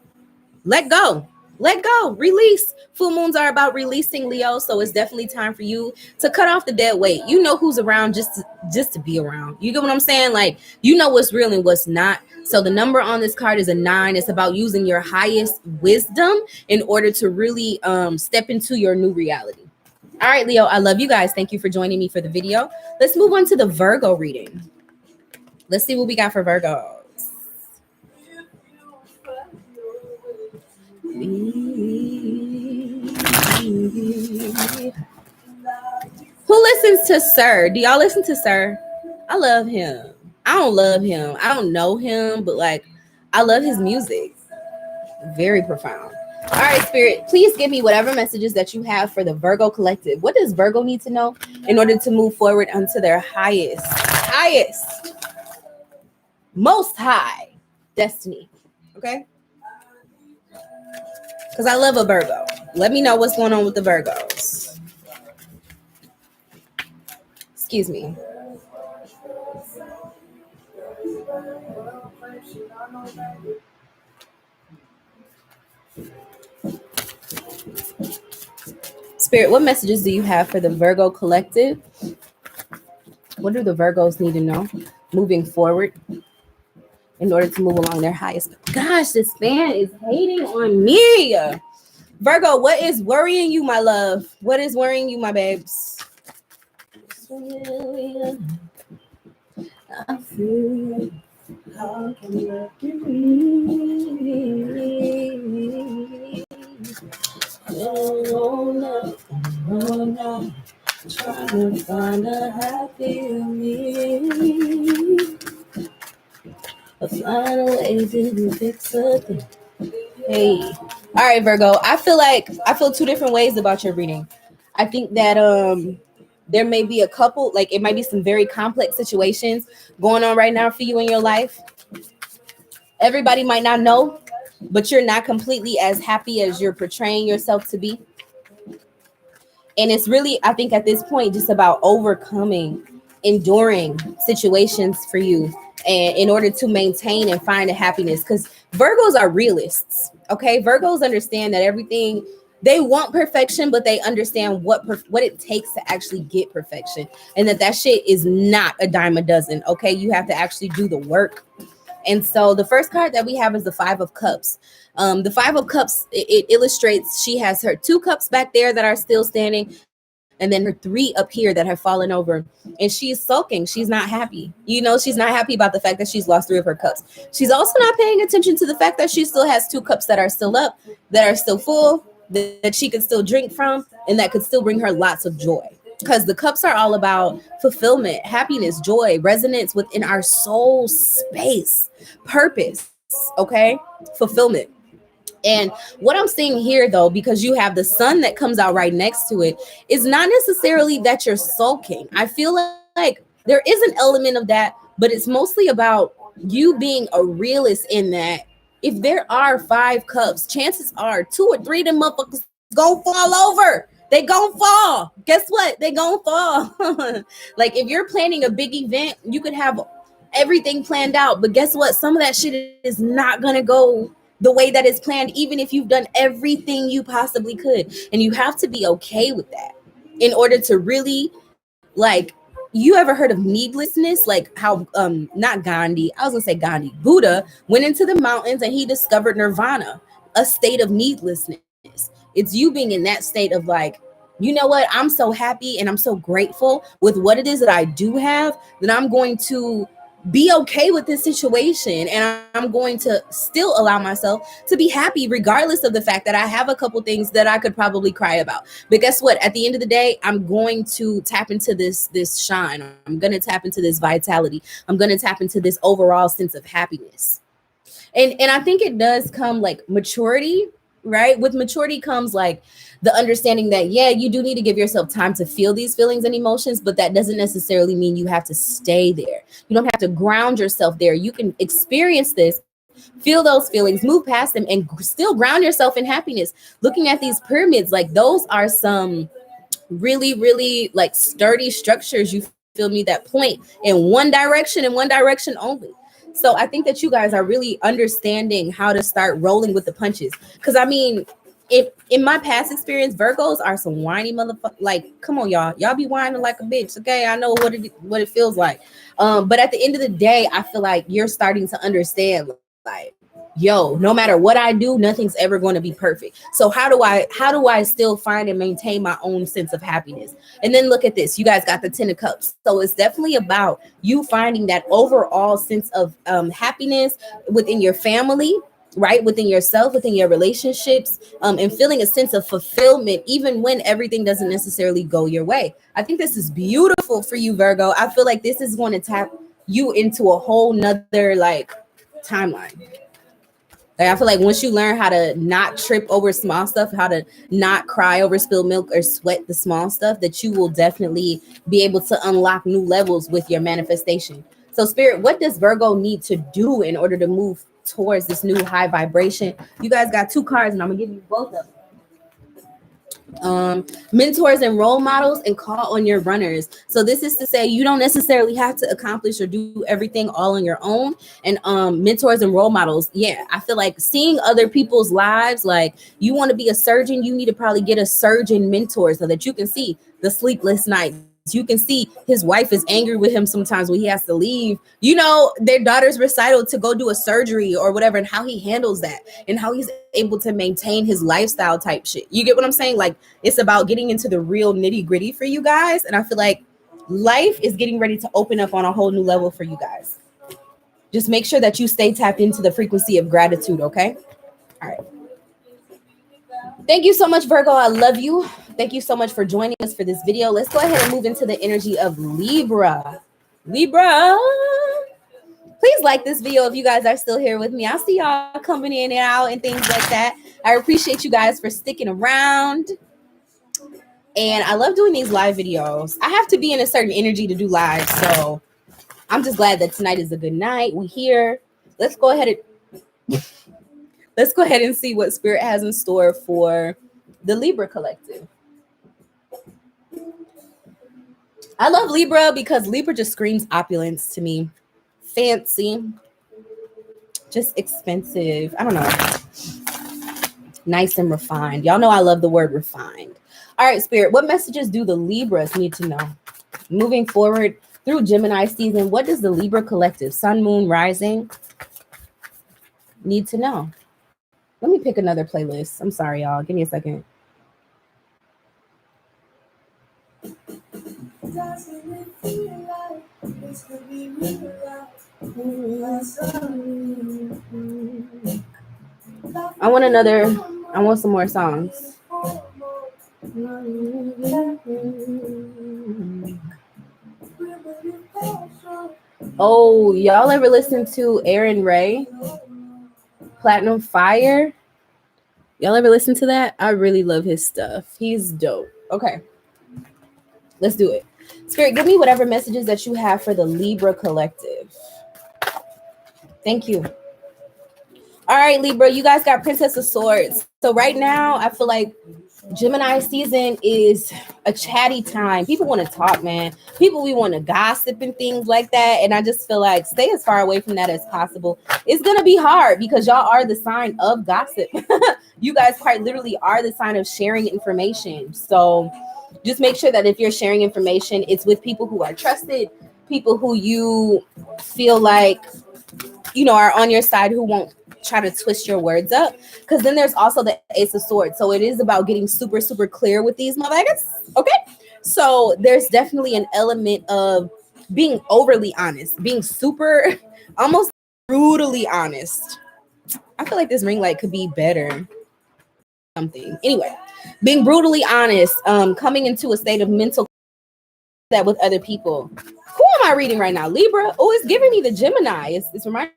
Let go. Let go, release. Full moons are about releasing, Leo. So it's definitely time for you to cut off the dead weight. You know who's around just to be around. You get what I'm saying? Like, you know what's real and what's not. So the number on this card is a 9. It's about using your highest wisdom in order to really step into your new reality. All right, Leo, I love you guys. Thank you for joining me for the video. Let's move on to the Virgo reading. Let's see what we got for Virgo. Who listens to Sir? Do y'all listen to Sir? I love him. I don't love him. I don't know him, but like I love his music. Very profound. All right, Spirit, please give me whatever messages that you have for the Virgo collective. What does Virgo need to know in order to move forward onto their highest, most high destiny? Okay. Because I love a Virgo. Let me know what's going on with the Virgos. Excuse me. Spirit, what messages do you have for the Virgo collective? What do the Virgos need to know moving forward in order to move along their highest? Gosh, this fan is hating on me. Virgo, what is worrying you, my love? What is worrying you, my babes? I feel how can I no, trying to find a happy me. Find a way to fix something. Hey. All right, Virgo. I feel two different ways about your reading. I think that there may be a couple, like it might be some very complex situations going on right now for you in your life. Everybody might not know, but you're not completely as happy as you're portraying yourself to be. And it's really, I think at this point, just about overcoming, enduring situations for you, and in order to maintain and find a happiness. Because Virgos are realists. Okay. Virgos understand that everything, they want perfection, but they understand what it takes to actually get perfection. And that shit is not a dime a dozen. Okay. You have to actually do the work. And so the first card that we have is the Five of Cups. The Five of Cups, it illustrates she has her 2 cups back there that are still standing, and then her 3 up here that have fallen over. And she's sulking. She's not happy. You know, she's not happy about the fact that she's lost 3 of her cups. She's also not paying attention to the fact that she still has 2 cups that are still up, that are still full, that she could still drink from, and that could still bring her lots of joy. Because the cups are all about fulfillment, happiness, joy, resonance within our soul space, purpose, okay? Fulfillment. And what I'm seeing here, though, because you have the sun that comes out right next to it, is not necessarily that you're sulking. I feel like there is an element of that, but it's mostly about you being a realist in that if there are 5 cups, chances are 2 or 3 of them motherfuckers gonna fall over. They gonna fall. Guess what? They gonna fall. Like if you're planning a big event, you could have everything planned out, but guess what? Some of that shit is not gonna go the way that it's planned, even if you've done everything you possibly could. And you have to be okay with that in order to really, like, you ever heard of needlessness? Like how not Gandhi, I was gonna say Gandhi, Buddha went into the mountains and he discovered nirvana, a state of needlessness. It's you being in that state of like, you know what? I'm so happy and I'm so grateful with what it is that I do have that I'm going to be okay with this situation, and I'm going to still allow myself to be happy regardless of the fact that I have a couple things that I could probably cry about. But guess what? At the end of the day, I'm going to tap into this shine. I'm going to tap into this vitality. I'm going to tap into this overall sense of happiness. And I think it does come like maturity, right? With maturity comes like the understanding that, yeah, you do need to give yourself time to feel these feelings and emotions, but that doesn't necessarily mean you have to stay there. You don't have to ground yourself there. You can experience this, feel those feelings, move past them, and still ground yourself in happiness. Looking at these pyramids, like those are some really, really like sturdy structures, you feel me, that point in one direction and one direction only. So I think that you guys are really understanding how to start rolling with the punches. Because I mean, if in my past experience, Virgos are some whiny motherfuckers. Like, come on, y'all be whining like a bitch. Okay, I know what it feels like. But at the end of the day, I feel like you're starting to understand, like, yo, no matter what I do, nothing's ever going to be perfect. So how do I still find and maintain my own sense of happiness? And then look at this. You guys got the 10 of cups. So it's definitely about you finding that overall sense of happiness within your family, right? Within yourself, within your relationships, and feeling a sense of fulfillment, even when everything doesn't necessarily go your way. I think this is beautiful for you, Virgo. I feel like this is going to tap you into a whole nother like timeline. Like, I feel like once you learn how to not trip over small stuff, how to not cry over spilled milk or sweat the small stuff, that you will definitely be able to unlock new levels with your manifestation. So Spirit, what does Virgo need to do in order to move towards this new high vibration? You guys got 2 cards and I'm gonna give you both of them. Mentors and role models, and call on your runners. So this is to say you don't necessarily have to accomplish or do everything all on your own. And mentors and role models, yeah, I feel like seeing other people's lives, like you want to be a surgeon, you need to probably get a surgeon mentor so that you can see the sleepless nights. You can see his wife is angry with him sometimes when he has to leave, you know, their daughter's recital to go do a surgery or whatever, and how he handles that and how he's able to maintain his lifestyle type shit. You get what I'm saying? Like, it's about getting into the real nitty gritty for you guys. And I feel like life is getting ready to open up on a whole new level for you guys. Just make sure that you stay tapped into the frequency of gratitude. Okay. All right. Thank you so much, Virgo. I love you. Thank you so much for joining us for this video. Let's go ahead and move into the energy of Libra. Libra. Please like this video if you guys are still here with me. I see y'all coming in and out and things like that. I appreciate you guys for sticking around. And I love doing these live videos. I have to be in a certain energy to do live. So I'm just glad that tonight is a good night. We here. Let's go ahead and see what Spirit has in store for the Libra collective. I love Libra because Libra just screams opulence to me. Fancy, just expensive. I don't know. Nice and refined. Y'all know I love the word refined. All right, Spirit, what messages do the Libras need to know? Moving forward through Gemini season, what does the Libra collective, Sun, Moon, Rising, need to know? Let me pick another playlist. I'm sorry, y'all. Give me a second. I want some more songs. Oh, y'all ever listen to Aaron Ray? Platinum Fire? Y'all ever listen to that? I really love his stuff. He's dope. Okay. Let's do it. Spirit, give me whatever messages that you have for the Libra collective. Thank you. All right, Libra, you guys got Princess of Swords. So right now, I feel like Gemini season is a chatty time. People want to talk, man. We want to gossip and things like that. And I just feel like stay as far away from that as possible. It's going to be hard because y'all are the sign of gossip. You guys quite literally are the sign of sharing information. So just make sure that if you're sharing information, it's with people who are trusted, people who you feel like, are on your side, who won't try to twist your words up. Because then there's also the Ace of Swords. So it is about getting super, super clear with these motherfuckers. Okay. So there's definitely an element of being overly honest, being super, almost brutally honest. I feel like this ring light could be better. Something. Anyway, being brutally honest, coming into a state of mental that with other people. Who am I reading right now? Libra? Oh, it's giving me the Gemini. It's reminding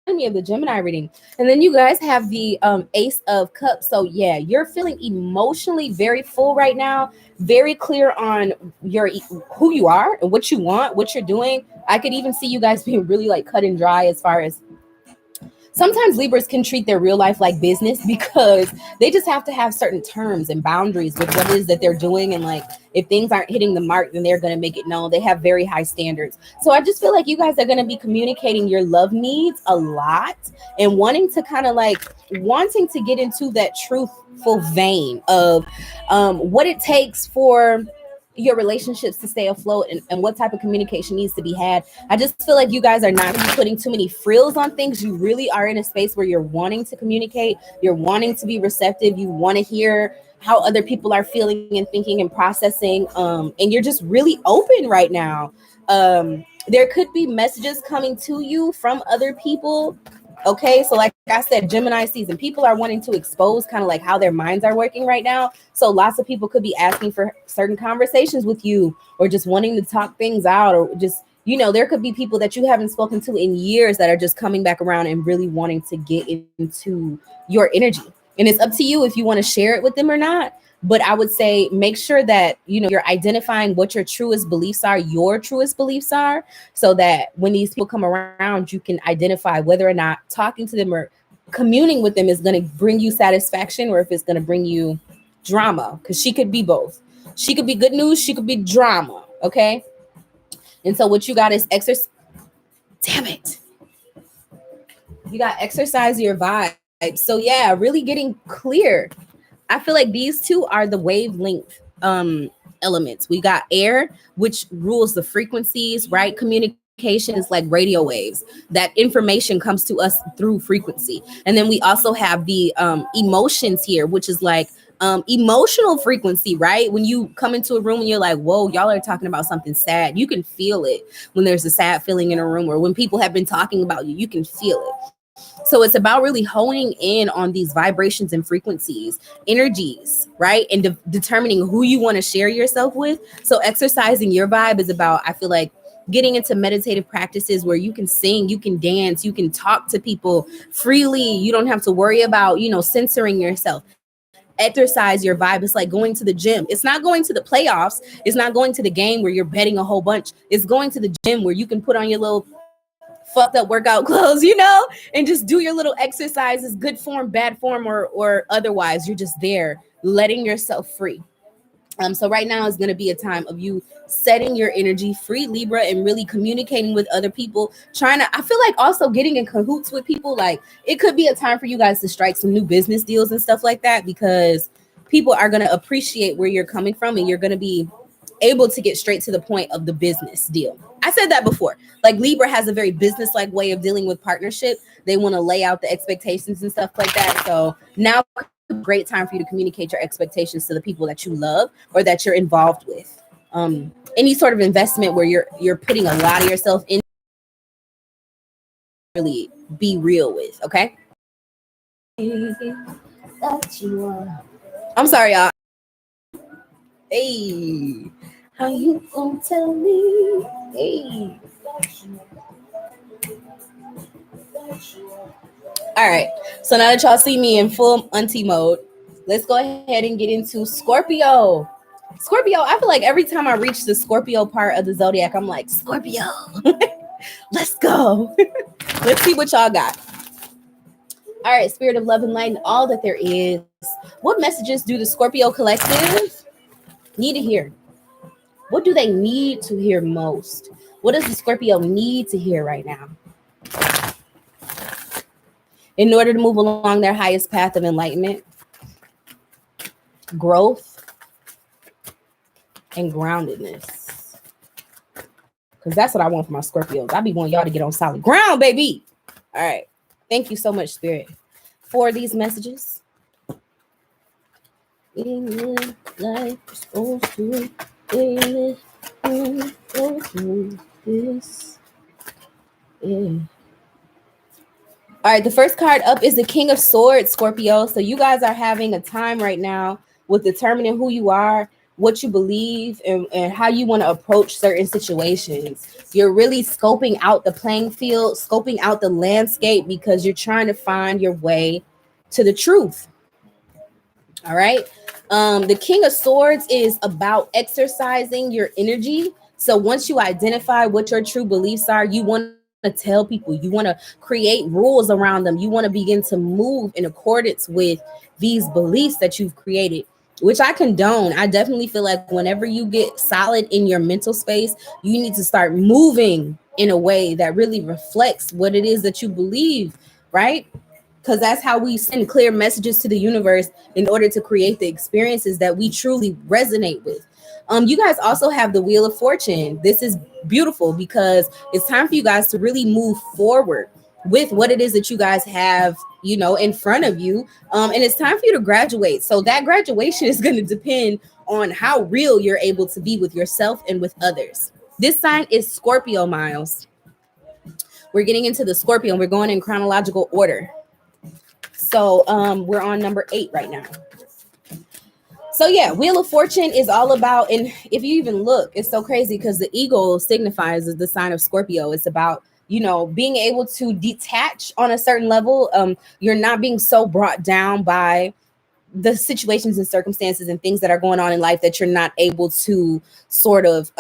me of the Gemini reading. And then you guys have the Ace of Cups. So yeah, you're feeling emotionally very full right now, very clear on who you are and what you want, what you're doing. I could even see you guys being really like cut and dry as far as sometimes Libras can treat their real life like business because they just have to have certain terms and boundaries with what it is that they're doing. And like, if things aren't hitting the mark, then they're going to make it known. They have very high standards. So I just feel like you guys are going to be communicating your love needs a lot and wanting to get into that truthful vein of what it takes for your relationships to stay afloat and what type of communication needs to be had. I just feel like you guys are not putting too many frills on things. You really are in a space where you're wanting to communicate. You're wanting to be receptive. You want to hear how other people are feeling and thinking and processing. And you're just really open right now. There could be messages coming to you from other people. Okay, so like I said, Gemini season, people are wanting to expose kind of like how their minds are working right now. So lots of people could be asking for certain conversations with you or just wanting to talk things out, or just, there could be people that you haven't spoken to in years that are just coming back around and really wanting to get into your energy. And it's up to you if you want to share it with them or not. But I would say make sure that, you're identifying what your truest beliefs are, so that when these people come around, you can identify whether or not talking to them or communing with them is going to bring you satisfaction or if it's going to bring you drama, because she could be both. She could be good news. She could be drama. Okay. And so what you got is exercise. Damn it. You got exercise your vibe. So yeah, really getting clear. I feel like these two are the wavelength elements. We got air, which rules the frequencies, right? Communication is like radio waves. That information comes to us through frequency. And then we also have the emotions here, which is like emotional frequency, right? When you come into a room and you're like, whoa, y'all are talking about something sad. You can feel it when there's a sad feeling in a room, or when people have been talking about you, you can feel it. So it's about really honing in on these vibrations and frequencies, energies, right? And determining who you want to share yourself with. So exercising your vibe is about, I feel like, getting into meditative practices where you can sing, you can dance, you can talk to people freely. You don't have to worry about, censoring yourself. Exercise your vibe. It's like going to the gym. It's not going to the playoffs. It's not going to the game where you're betting a whole bunch. It's going to the gym where you can put on your little fucked up workout clothes, and just do your little exercises, good form, bad form, or otherwise. You're just there letting yourself free. So right now is going to be a time of you setting your energy free, Libra, and really communicating with other people. I feel like also getting in cahoots with people. Like, it could be a time for you guys to strike some new business deals and stuff like that, because people are going to appreciate where you're coming from, and you're going to be able to get straight to the point of the business deal. I said that before. Like, Libra has a very business-like way of dealing with partnership. They want to lay out the expectations and stuff like that. So now, great time for you to communicate your expectations to the people that you love or that you're involved with. Any sort of investment where you're putting a lot of yourself in, really be real with. Okay. I'm sorry, y'all. Hey, how you gonna tell me? Hey. All right, so now that y'all see me in full auntie mode, let's go ahead and get into Scorpio. Scorpio, I feel like every time I reach the Scorpio part of the zodiac, I'm like, Scorpio, let's go. Let's see what y'all got. All right, spirit of love and light and all that there is. What messages do the Scorpio collective need to hear? What do they need to hear most? What does the Scorpio need to hear right now in order to move along their highest path of enlightenment, growth, and groundedness? Because that's what I want for my Scorpios. I be wanting y'all to get on solid ground, baby. All right. Thank you so much, Spirit, for these messages. Life is supposed to be this. Yeah. All right, the first card up is the King of Swords, Scorpio. So you guys are having a time right now with determining who you are, what you believe, and how you want to approach certain situations. You're really scoping out the playing field, scoping out the landscape, because you're trying to find your way to the truth. All right. The King of Swords is about exercising your energy. So once you identify what your true beliefs are, you want to tell people, you want to create rules around them. You want to begin to move in accordance with these beliefs that you've created, which I condone. I definitely feel like whenever you get solid in your mental space, you need to start moving in a way that really reflects what it is that you believe, right? Because that's how we send clear messages to the universe in order to create the experiences that we truly resonate with. You guys also have the Wheel of Fortune. This is beautiful because it's time for you guys to really move forward with what it is that you guys have, in front of you. And it's time for you to graduate. So that graduation is going to depend on how real you're able to be with yourself and with others. This sign is Scorpio, Miles. We're getting into the Scorpio and we're going in chronological order. So we're on number 8 right now. So yeah, Wheel of Fortune is all about, and if you even look, it's so crazy because the eagle signifies the sign of Scorpio. It's about, being able to detach on a certain level. You're not being so brought down by the situations and circumstances and things that are going on in life that you're not able to sort of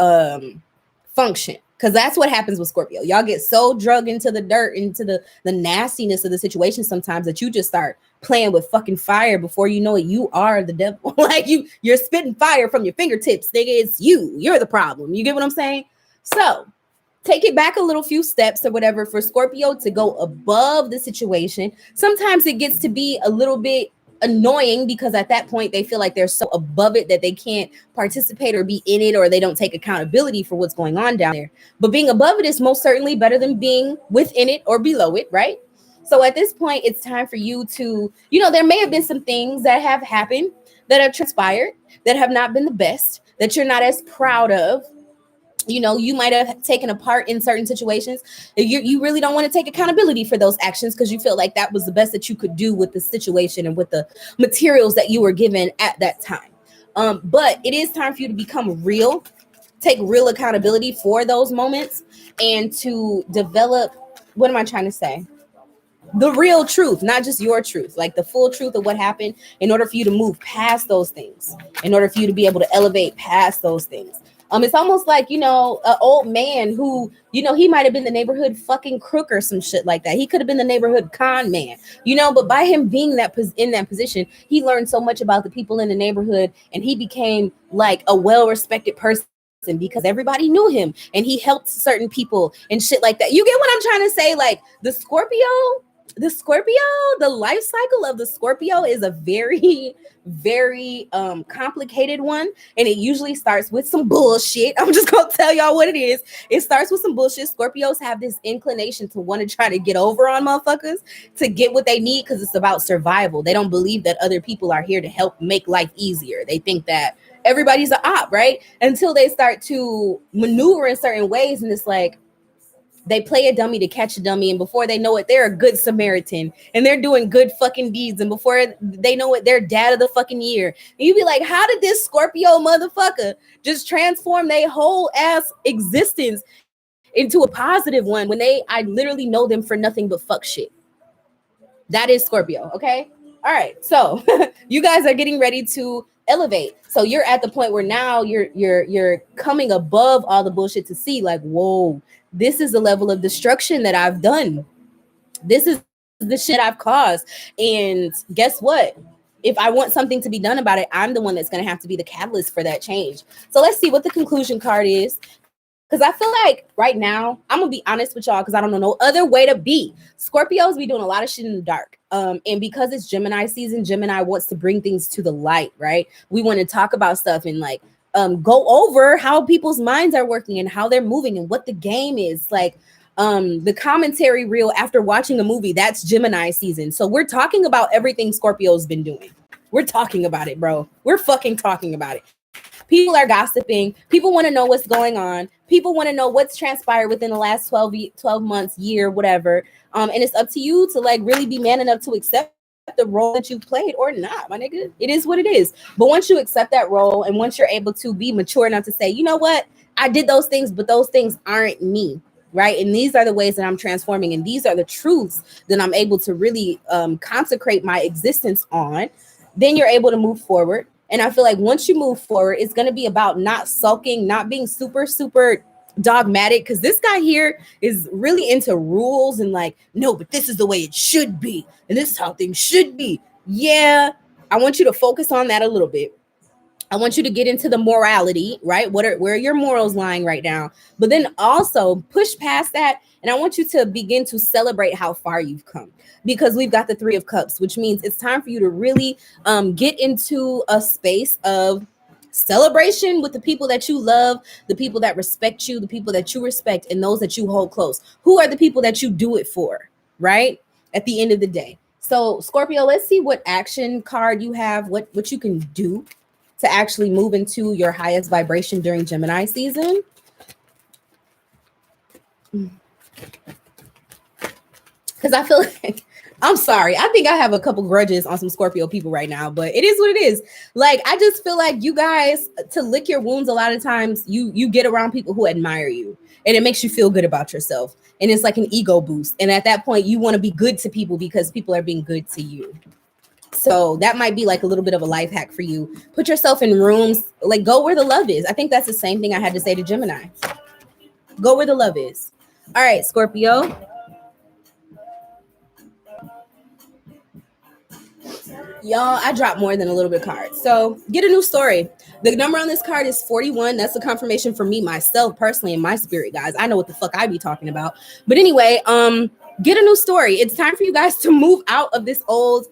function. Because that's what happens with Scorpio. Y'all get so drugged into the dirt, into the nastiness of the situation sometimes that you just start playing with fucking fire. Before you know it, you are the devil. Like you're spitting fire from your fingertips. Nigga, it's you. You're the problem. You get what I'm saying? So take it back a little few steps or whatever for Scorpio to go above the situation. Sometimes it gets to be a little bit annoying because at that point they feel like they're so above it that they can't participate or be in it, or they don't take accountability for what's going on down there. But being above it is most certainly better than being within it or below it, right? So at this point, it's time for you to, there may have been some things that have happened, that have transpired, that have not been the best, that you're not as proud of. You might have taken a part in certain situations. You really don't want to take accountability for those actions because you feel like that was the best that you could do with the situation and with the materials that you were given at that time. But it is time for you to become real take real accountability for those moments and to develop, what am I trying to say? The real truth, not just your truth, like the full truth of what happened, in order for you to move past those things, in order for you to be able to elevate past those things. It's almost like, an old man who, he might have been the neighborhood fucking crook or some shit like that. He could have been the neighborhood con man, but by him being in that position, he learned so much about the people in the neighborhood, and he became like a well-respected person because everybody knew him and he helped certain people and shit like that. You get what I'm trying to say? Like the life cycle of the Scorpio is a very, very complicated one, and it usually starts with some bullshit. I'm just gonna tell y'all what it is. It starts with some bullshit. Scorpios have this inclination to want to try to get over on motherfuckers to get what they need, because it's about survival. They don't believe that other people are here to help make life easier. They think that everybody's an op, right? Until they start to maneuver in certain ways, and it's like they play a dummy to catch a dummy, and before they know it, they're a good Samaritan and they're doing good fucking deeds, and before they know it, they're dad of the fucking year. And you be like, how did this Scorpio motherfucker just transform their whole ass existence into a positive one when I literally know them for nothing but fuck shit? That is Scorpio. Okay, all right, so you guys are getting ready to elevate. So you're at the point where now you're coming above all the bullshit to see like, whoa, this is the level of destruction that I've done. This is the shit I've caused. And guess what? If I want something to be done about it, I'm the one that's going to have to be the catalyst for that change. So let's see what the conclusion card is. Because I feel like right now, I'm going to be honest with y'all, because I don't know no other way to be. Scorpios be doing a lot of shit in the dark. And because it's Gemini season, Gemini wants to bring things to the light, right? We want to talk about stuff and like go over how people's minds are working and how they're moving and what the game is. Like the commentary reel after watching a movie, that's Gemini season. So we're talking about everything Scorpio's been doing. We're talking about it, bro. We're fucking talking about it. People are gossiping. People want to know what's going on. People want to know what's transpired within the last 12 months, year, whatever. And it's up to you to like really be man enough to accept the role that you played or not, my nigga. It is what it is. But once you accept that role and once you're able to be mature enough to say, you know what, I did those things, but those things aren't me, right? And these are the ways that I'm transforming, and these are the truths that I'm able to really consecrate my existence on, then you're able to move forward. And I feel like once you move forward, it's going to be about not sulking, not being super, super dogmatic, because this guy here is really into rules and like, no, but this is the way it should be. And this is how things should be. Yeah, I want you to focus on that a little bit. I want you to get into the morality, right? Where are your morals lying right now? But then also push past that. And I want you to begin to celebrate how far you've come, because we've got the 3 of Cups, which means it's time for you to really get into a space of celebration with the people that you love, the people that respect you, the people that you respect, and those that you hold close. Who are the people that you do it for, right? At the end of the day. So Scorpio, let's see what action card you have, what you can do to actually move into your highest vibration during Gemini season. Because I feel like, I'm sorry, I think I have a couple grudges on some Scorpio people right now, but it is what it is. Like, I just feel like you guys, to lick your wounds, a lot of times you get around people who admire you, and it makes you feel good about yourself. And it's like an ego boost. And at that point, you want to be good to people because people are being good to you. So that might be like a little bit of a life hack for you. Put yourself in rooms, like go where the love is. I think that's the same thing I had to say to Gemini. Go where the love is. All right, Scorpio. Y'all, I dropped more than a little bit of cards. So get a new story. The number on this card is 41. That's a confirmation for me, myself, personally, in my spirit, guys. I know what the fuck I be talking about. But anyway, get a new story. It's time for you guys to move out of this old.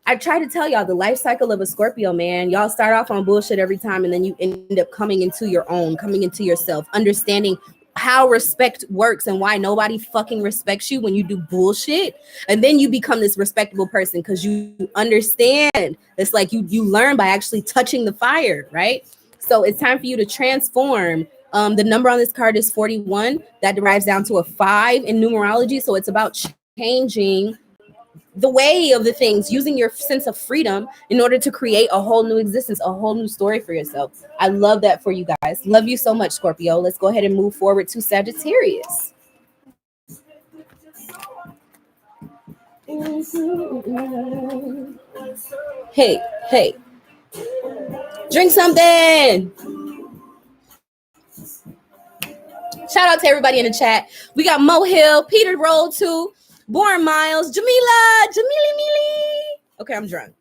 I try to tell y'all the life cycle of a Scorpio, man. Y'all start off on bullshit every time, and then you end up coming into your own, coming into yourself, understanding how respect works and why nobody fucking respects you when you do bullshit. And then you become this respectable person because you understand. It's like you learn by actually touching the fire, right? So it's time for you to transform. The number on this card is 41. That derives down to a 5 in numerology. So it's about changing the way of the things, using your sense of freedom in order to create a whole new existence, a whole new story for yourself. I love that for you guys. Love you so much, Scorpio. Let's go ahead and move forward to Sagittarius. Hey, hey, drink something. Shout out to everybody in the chat. We got Mo Hill, Peter Roll 2, Born Miles, Jamila, Jamili Mili. Okay, I'm drunk.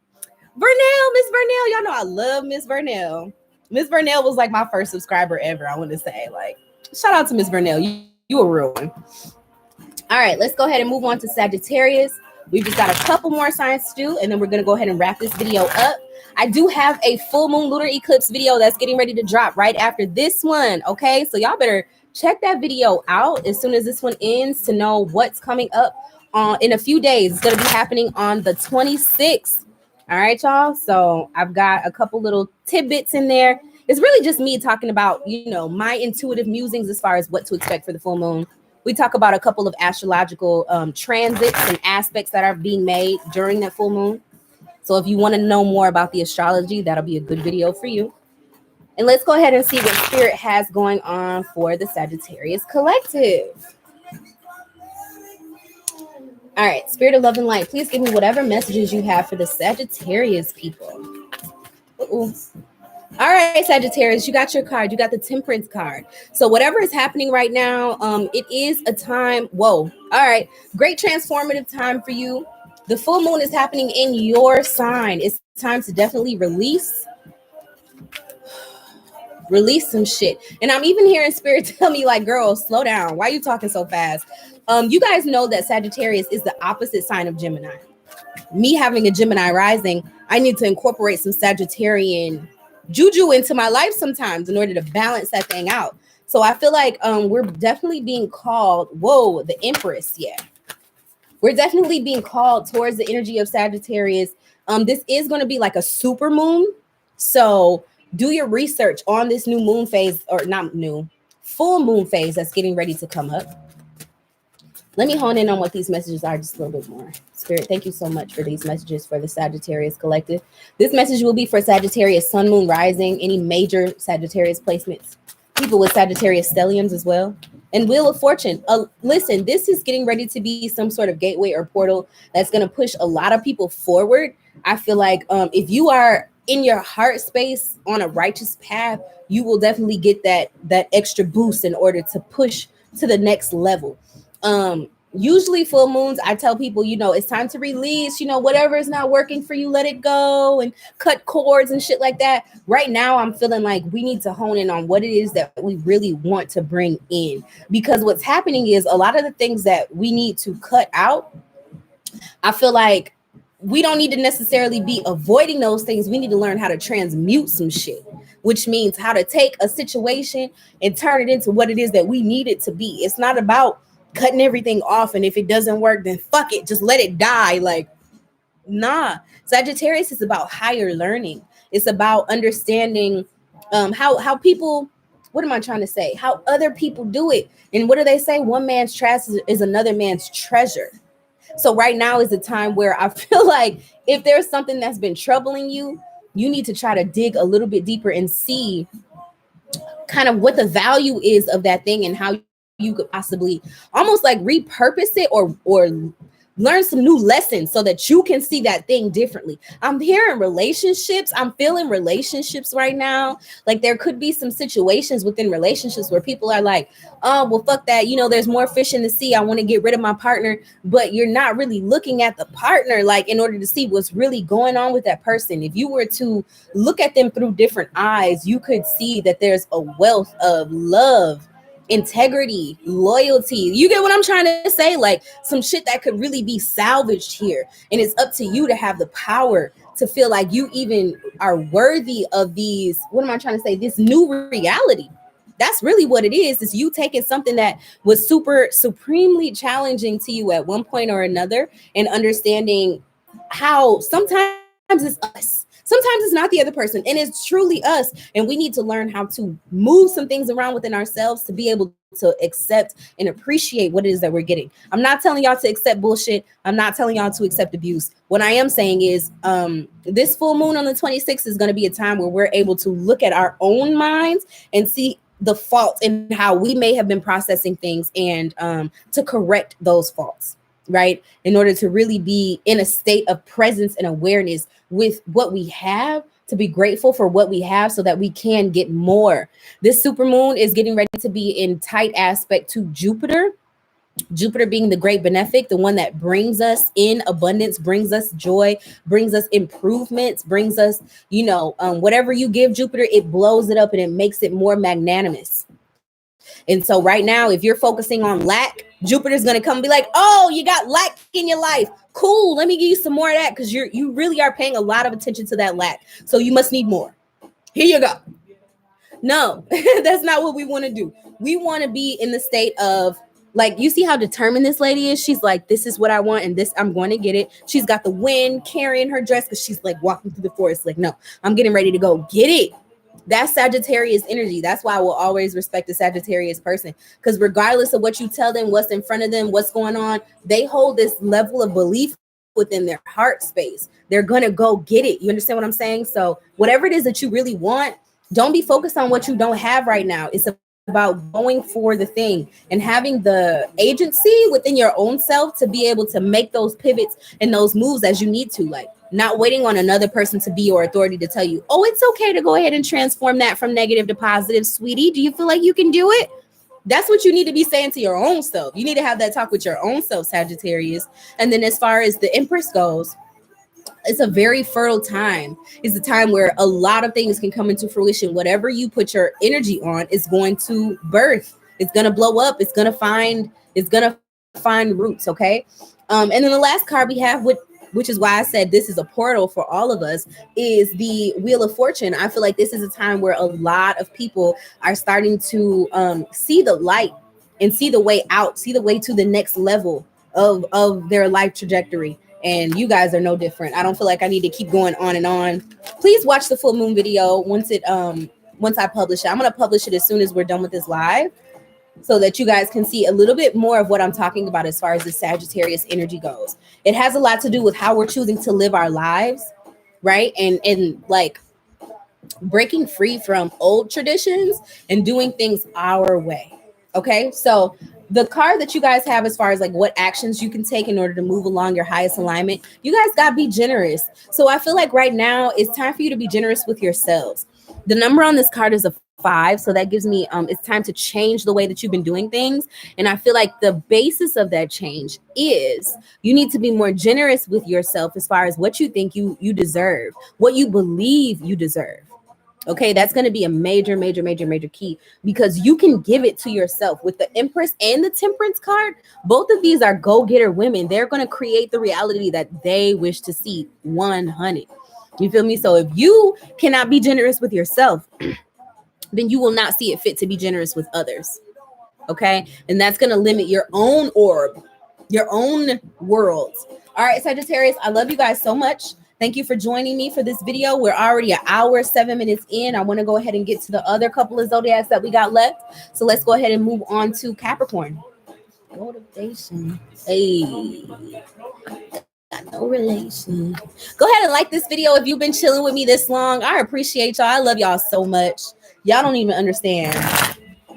Vernell, Miss Vernell. Y'all know I love Miss Vernell. Miss Vernell was like my first subscriber ever. I want to say, like, shout out to Miss Vernell. You a real one. All right, let's go ahead and move on to Sagittarius. We've just got a couple more signs to do, and then we're going to go ahead and wrap this video up. I do have a full moon lunar eclipse video that's getting ready to drop right after this one, okay? So y'all better check that video out as soon as this one ends to know what's coming up in a few days. It's going to be happening on the 26th. All right, y'all. So I've got a couple little tidbits in there. It's really just me talking about, you know, my intuitive musings as far as what to expect for the full moon. We talk about a couple of astrological transits and aspects that are being made during that full moon. So if you want to know more about the astrology, that'll be a good video for you. And let's go ahead and see what Spirit has going on for the Sagittarius Collective. All right, Spirit of Love and Light, please give me whatever messages you have for the Sagittarius people. Uh-oh. All right, Sagittarius, you got your card. You got the Temperance card. So whatever is happening right now, it is a time. Whoa. All right. Great transformative time for you. The full moon is happening in your sign. It's time to definitely release some shit. And I'm even hearing Spirit tell me, like, girl, slow down. Why are you talking so fast? You guys know that Sagittarius is the opposite sign of Gemini. Me having a Gemini rising, I need to incorporate some Sagittarian juju into my life sometimes in order to balance that thing out. So I feel like we're definitely being called, whoa, the Empress, yeah. We're definitely being called towards the energy of Sagittarius. This is going to be like a super moon. So do your research on this new moon phase, or not new, full moon phase that's getting ready to come up. Let me hone in on what these messages are just a little bit more. Spirit, thank you so much for these messages for the Sagittarius Collective. This message will be for Sagittarius Sun, Moon, Rising, any major Sagittarius placements, people with Sagittarius stelliums as well, and Wheel of Fortune. Listen, this is getting ready to be some sort of gateway or portal that's going to push a lot of people forward. I feel like if you are in your heart space on a righteous path, you will definitely get that extra boost in order to push to the next level. Usually full moons, I tell people, you know, it's time to release, you know, whatever is not working for you, let it go and cut cords and shit like that. Right now, I'm feeling like we need to hone in on what it is that we really want to bring in, because what's happening is a lot of the things that we need to cut out, I feel like we don't need to necessarily be avoiding those things. We need to learn how to transmute some shit, which means how to take a situation and turn it into what it is that we need it to be. It's not about cutting everything off, and if it doesn't work, then fuck it, just let it die. Like, nah. Sagittarius is about higher learning. It's about understanding how people, what am I trying to say? How other people do it. And what do they say? One man's trash is another man's treasure. So right now is the time where I feel like if there's something that's been troubling you, you need to try to dig a little bit deeper and see kind of what the value is of that thing and how you could possibly almost like repurpose it or learn some new lessons so that you can see that thing differently. I'm hearing relationships. I'm feeling relationships right now. Like there could be some situations within relationships where people are like, oh, well, fuck that. You know, there's more fish in the sea. I want to get rid of my partner, but you're not really looking at the partner, like in order to see what's really going on with that person. If you were to look at them through different eyes, you could see that there's a wealth of love, integrity, loyalty. You get what I'm trying to say? Like some shit that could really be salvaged here. And it's up to you to have the power to feel like you even are worthy of these, what am I trying to say? This new reality. That's really what it is. Is you taking something that was supremely challenging to you at one point or another and understanding how sometimes it's us. Sometimes it's not the other person, and it's truly us. And we need to learn how to move some things around within ourselves to be able to accept and appreciate what it is that we're getting. I'm not telling y'all to accept bullshit. I'm not telling y'all to accept abuse. What I am saying is this full moon on the 26th is going to be a time where we're able to look at our own minds and see the fault in how we may have been processing things, and to correct those faults, right? In order to really be in a state of presence and awareness with what we have, to be grateful for what we have so that we can get more. This super moon is getting ready to be in tight aspect to Jupiter. Jupiter being the great benefic, the one that brings us in abundance, brings us joy, brings us improvements, brings us, whatever you give Jupiter, it blows it up and it makes it more magnanimous. And so right now, if you're focusing on lack, Jupiter's going to come and be like, oh, you got lack in your life. Cool. Let me give you some more of that, because you really are paying a lot of attention to that lack. So you must need more. Here you go. No, that's not what we want to do. We want to be in the state of, like, you see how determined this lady is? She's like, this is what I want, and this, I'm going to get it. She's got the wind carrying her dress because she's like walking through the forest. Like, no, I'm getting ready to go get it. That's Sagittarius energy. That's why I will always respect a Sagittarius person, because regardless of what you tell them, what's in front of them, what's going on, they hold this level of belief within their heart space. They're going to go get it. You understand what I'm saying? So whatever it is that you really want, don't be focused on what you don't have right now. It's about going for the thing and having the agency within your own self to be able to make those pivots and those moves as you need to, like not waiting on another person to be your authority to tell you, oh, it's okay to go ahead and transform that from negative to positive, sweetie. Do you feel like you can do it? That's what you need to be saying to your own self. You need to have that talk with your own self, Sagittarius. And then as far as the Empress goes, it's a very fertile time. It's a time where a lot of things can come into fruition. Whatever you put your energy on is going to birth. It's going to blow up. It's going to find roots. Okay. And then the last card we have, which is why I said this is a portal for all of us, is the Wheel of Fortune. I feel like this is a time where a lot of people are starting to see the light and see the way out, see the way to the next level of their life trajectory. And you guys are no different. I don't feel like I need to keep going on and on. Please watch the full moon video once I publish it. I'm going to publish it as soon as we're done with this live, so that you guys can see a little bit more of what I'm talking about as far as the Sagittarius energy goes. It has a lot to do with how we're choosing to live our lives, right? And like breaking free from old traditions and doing things our way. Okay, so the card that you guys have as far as like what actions you can take in order to move along your highest alignment, you guys got to be generous. So I feel like right now it's time for you to be generous with yourselves. The number on this card is a 5. So that gives me it's time to change the way that you've been doing things. And I feel like the basis of that change is you need to be more generous with yourself as far as what you think you deserve, what you believe you deserve. Okay, that's going to be a major key, because you can give it to yourself. With the Empress and the Temperance card, both of these are go-getter women. They're going to create the reality that they wish to see 100. You feel me? So if you cannot be generous with yourself, then you will not see it fit to be generous with others. Okay, and that's going to limit your own orb, your own world. All right, Sagittarius, I love you guys so much. Thank you for joining me for this video. We're already an hour, 7 minutes in. I want to go ahead and get to the other couple of zodiacs that we got left. So let's go ahead and move on to Capricorn. Motivation. Hey, got no relation. Go ahead and like this video if you've been chilling with me this long. I appreciate y'all. I love y'all so much. Y'all don't even understand.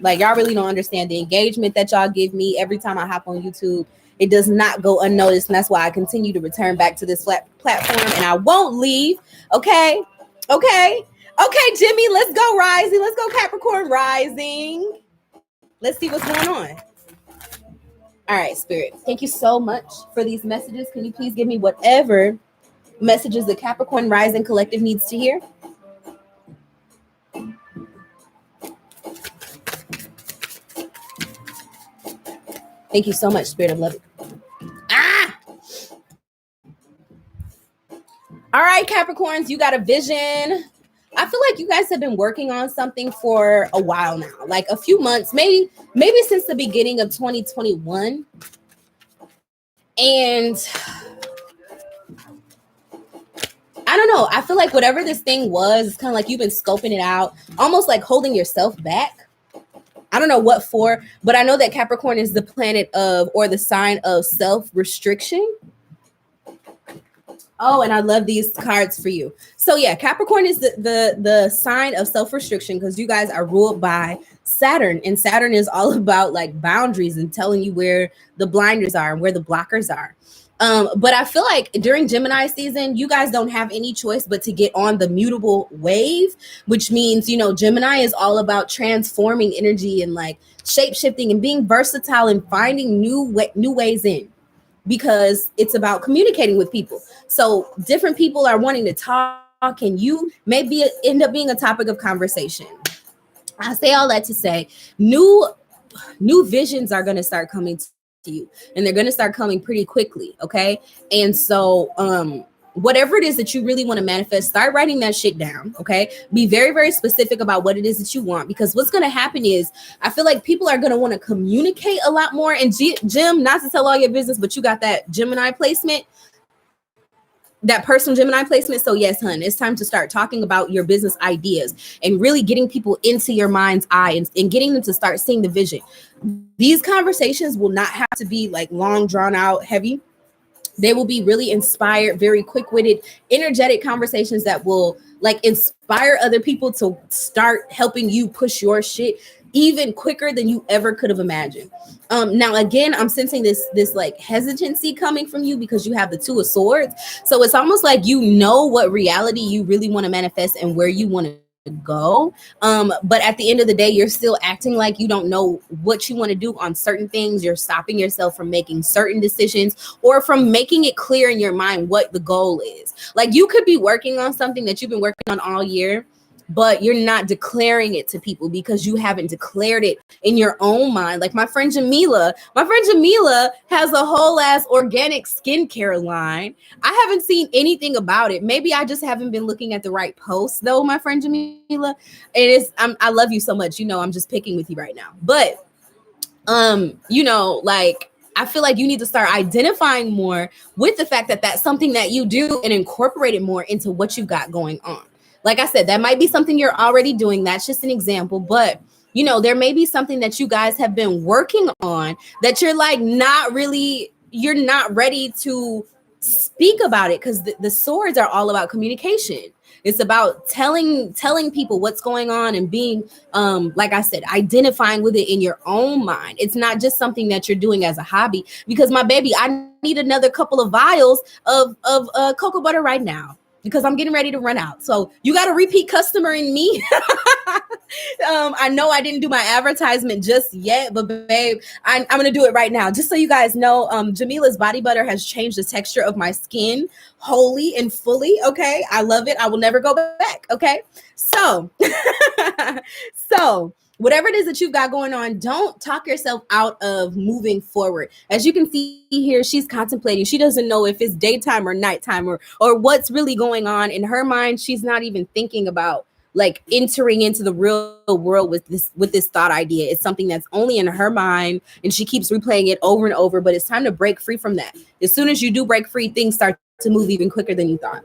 Like, y'all really don't understand the engagement that y'all give me every time I hop on YouTube. It does not go unnoticed, and that's why I continue to return back to this platform, and I won't leave. Okay, Jimmy, let's go rising. Let's go Capricorn rising. Let's see what's going on. All right, Spirit, thank you so much for these messages. Can you please give me whatever messages the Capricorn rising collective needs to hear? Thank you so much, Spirit of Love. All right, Capricorns, you got a vision. I feel like you guys have been working on something for a while now, like a few months, maybe since the beginning of 2021. And I don't know. I feel like whatever this thing was, it's kind of like you've been scoping it out, almost like holding yourself back. I don't know what for, but I know that Capricorn is the planet of, or the sign of self-restriction. Oh, and I love these cards for you. So yeah, Capricorn is the sign of self-restriction because you guys are ruled by Saturn, and Saturn is all about like boundaries and telling you where the blinders are and where the blockers are. But I feel like during Gemini season, you guys don't have any choice but to get on the mutable wave, which means, you know, Gemini is all about transforming energy and like shape shifting and being versatile and finding new ways in, because it's about communicating with people. So different people are wanting to talk, and you maybe end up being a topic of conversation. I say all that to say new visions are going to start coming to you, and they're going to start coming pretty quickly. Okay. And so, whatever it is that you really want to manifest, start writing that shit down. Okay. Be very, very specific about what it is that you want, because what's going to happen is I feel like people are going to want to communicate a lot more. And Jim, not to tell all your business, but you got that Gemini placement, that personal Gemini placement. So yes, hun, it's time to start talking about your business ideas and really getting people into your mind's eye and getting them to start seeing the vision. These conversations will not have to be like long, drawn out, heavy. They will be really inspired, very quick-witted, energetic conversations that will like inspire other people to start helping you push your shit even quicker than you ever could have imagined. Now, again, I'm sensing this like hesitancy coming from you because you have the Two of Swords. So it's almost like you know what reality you really want to manifest and where you want to go. But at the end of the day, you're still acting like you don't know what you want to do on certain things. You're stopping yourself from making certain decisions or from making it clear in your mind what the goal is. Like you could be working on something that you've been working on all year, but you're not declaring it to people because you haven't declared it in your own mind. Like my friend Jamila has a whole ass organic skincare line. I haven't seen anything about it. Maybe I just haven't been looking at the right posts though, my friend Jamila. I love you so much. You know, I'm just picking with you right now. But, you know, like, I feel like you need to start identifying more with the fact that that's something that you do and incorporate it more into what you've got going on. Like I said, that might be something you're already doing. That's just an example. But, you know, there may be something that you guys have been working on that you're like you're not ready to speak about it, because the swords are all about communication. It's about telling people what's going on and being, like I said, identifying with it in your own mind. It's not just something that you're doing as a hobby, because my baby, I need another couple of vials of cocoa butter right now, because I'm getting ready to run out. So you got a repeat customer in me. I know I didn't do my advertisement just yet, but babe, I'm going to do it right now. Just so you guys know, Jamila's body butter has changed the texture of my skin wholly and fully. Okay. I love it. I will never go back. Okay. So, whatever it is that you've got going on, don't talk yourself out of moving forward. As you can see here, she's contemplating. She doesn't know if it's daytime or nighttime or what's really going on in her mind. She's not even thinking about like entering into the real world with this thought idea. It's something that's only in her mind, and she keeps replaying it over and over, but it's time to break free from that. As soon as you do break free, things start to move even quicker than you thought.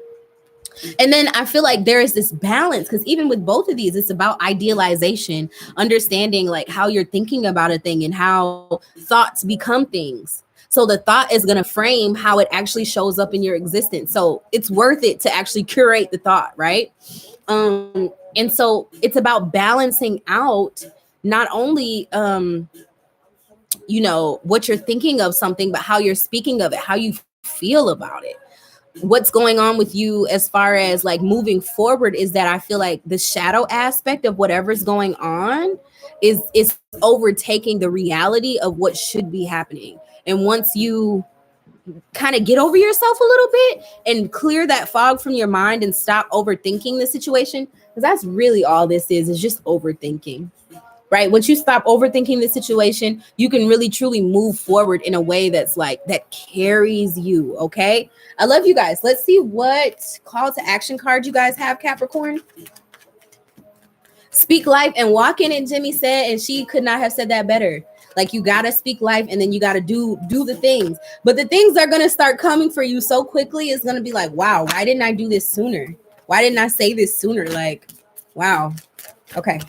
And then I feel like there is this balance, because even with both of these, it's about idealization, understanding like how you're thinking about a thing and how thoughts become things. So the thought is going to frame how it actually shows up in your existence. So it's worth it to actually curate the thought, right? And so it's about balancing out not only, you know, what you're thinking of something, but how you're speaking of it, how you feel about it. What's going on with you as far as like moving forward is that I feel like the shadow aspect of whatever's going on is overtaking the reality of what should be happening. And once you kind of get over yourself a little bit and clear that fog from your mind and stop overthinking the situation, because that's really all this is just overthinking. Right? Once you stop overthinking the situation, you can really truly move forward in a way that's like that carries you. Okay. I love you guys. Let's see what call to action card you guys have, Capricorn. Speak life and walk in it, Jimmy said, and she could not have said that better. Like you gotta speak life, and then you gotta do the things. But the things are gonna start coming for you so quickly. It's gonna be like, wow, why didn't I do this sooner? Why didn't I say this sooner? Like, wow. Okay.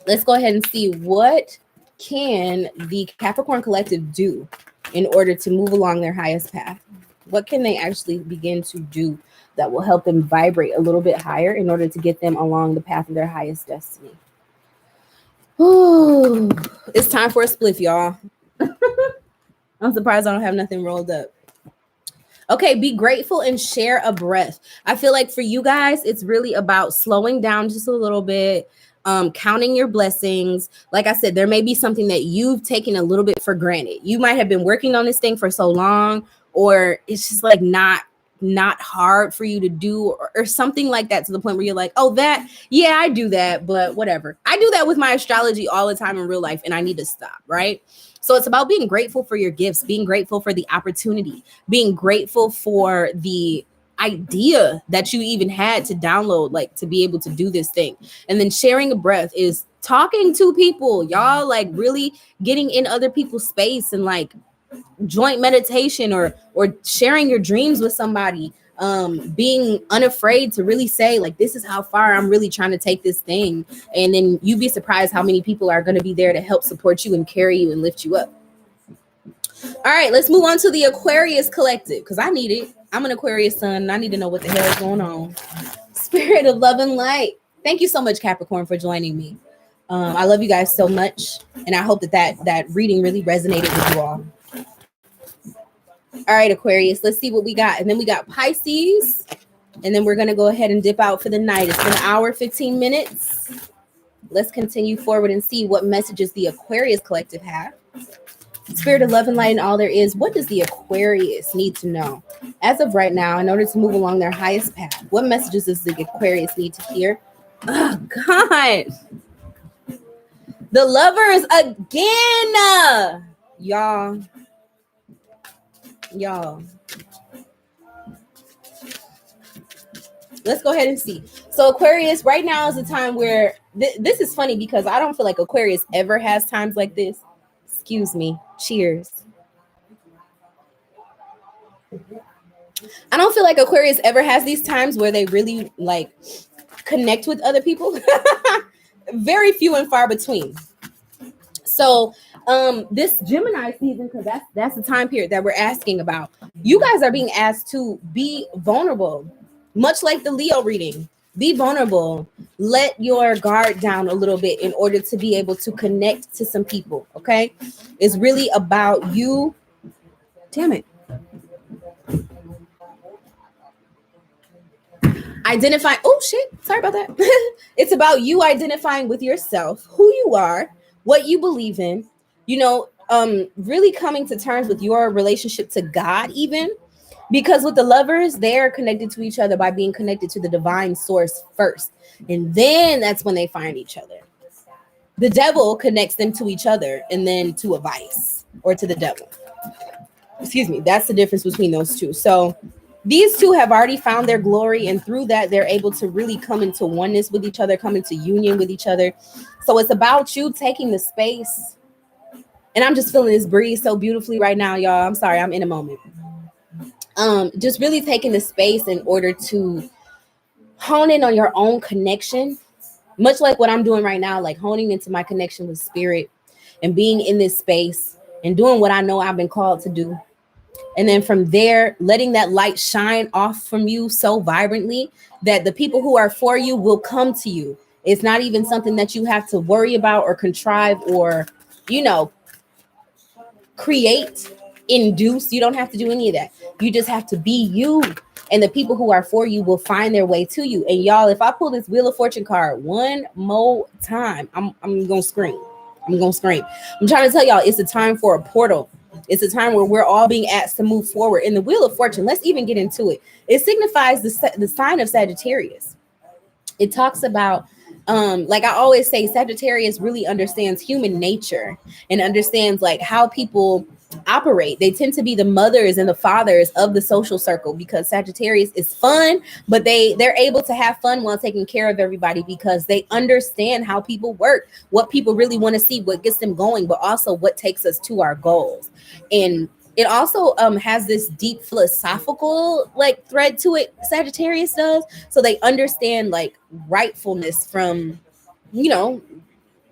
Let's go ahead and see what can the Capricorn collective do in order to move along their highest path. What can they actually begin to do that will help them vibrate a little bit higher in order to get them along the path of their highest destiny? Ooh, it's time for a spliff, y'all. I'm surprised I don't have nothing rolled up. Okay, be grateful and share a breath. I feel like for you guys, it's really about slowing down just a little bit, counting your blessings. Like I said, there may be something that you've taken a little bit for granted. You might have been working on this thing for so long, or it's just like not hard for you to do, or something like that, to the point where you're like, oh, that, yeah, I do that, but whatever. I do that with my astrology all the time in real life, and I need to stop, right? So it's about being grateful for your gifts, being grateful for the opportunity, being grateful for the idea that you even had to download, like to be able to do this thing. And then sharing a breath is talking to people, y'all, like really getting in other people's space and like joint meditation or sharing your dreams with somebody, being unafraid to really say like, this is how far I'm really trying to take this thing. And then you'd be surprised how many people are going to be there to help support you and carry you and lift you up. All right, let's move on to the Aquarius collective, because I need it. I'm an Aquarius sun and I need to know what the hell is going on. Spirit of love and light. Thank you so much, Capricorn, for joining me. I love you guys so much, and I hope that reading really resonated with you all. All right, Aquarius, let's see what we got. And then we got Pisces, and then we're going to go ahead and dip out for the night. It's been an hour, 15 minutes. Let's continue forward and see what messages the Aquarius collective have. Spirit of love and light and all there is. What does the Aquarius need to know as of right now in order to move along their highest path? What messages does the Aquarius need to hear? Oh, God. The Lovers again. Y'all. Let's go ahead and see. So Aquarius, right now is a time where this is funny because I don't feel like Aquarius ever has times like this. Excuse me. Cheers. I don't feel like Aquarius ever has these times where they really like connect with other people. Very few and far between. So this Gemini season, because that's the time period that we're asking about, you guys are being asked to be vulnerable, much like the Leo reading. Be vulnerable. Let your guard down a little bit in order to be able to connect to some people. Okay, it's really about you. Damn it. Identify. Oh shit, sorry about that. It's about you identifying with yourself, who you are, what you believe in, really coming to terms with your relationship to God, even because with the Lovers, they're connected to each other by being connected to the divine source first, and then that's when they find each other. The devil connects them to each other and then to a vice or to the devil. Excuse me. That's the difference between those two. So these two have already found their glory, and through that, they're able to really come into oneness with each other, come into union with each other. So it's about you taking the space. And I'm just feeling this breeze so beautifully right now, y'all. I'm sorry, I'm in a moment. Just really taking the space in order to hone in on your own connection, much like what I'm doing right now, like honing into my connection with spirit and being in this space and doing what I know I've been called to do. And then from there, letting that light shine off from you so vibrantly that the people who are for you will come to you. It's not even something that you have to worry about or contrive or, create, induce. You don't have to do any of that. You just have to be you. And the people who are for you will find their way to you. And y'all, if I pull this Wheel of Fortune card one more time, I'm going to scream. I'm going to scream. I'm trying to tell y'all, it's a time for a portal. It's a time where we're all being asked to move forward. In the Wheel of Fortune, let's even get into it. It signifies the sign of Sagittarius. It talks about, like I always say, Sagittarius really understands human nature and understands like how people operate. They tend to be the mothers and the fathers of the social circle, because Sagittarius is fun, but they're able to have fun while taking care of everybody, because they understand how people work, what people really want to see, what gets them going, but also what takes us to our goals. And it also has this deep philosophical like thread to it. Sagittarius does. So they understand like rightfulness from, you know,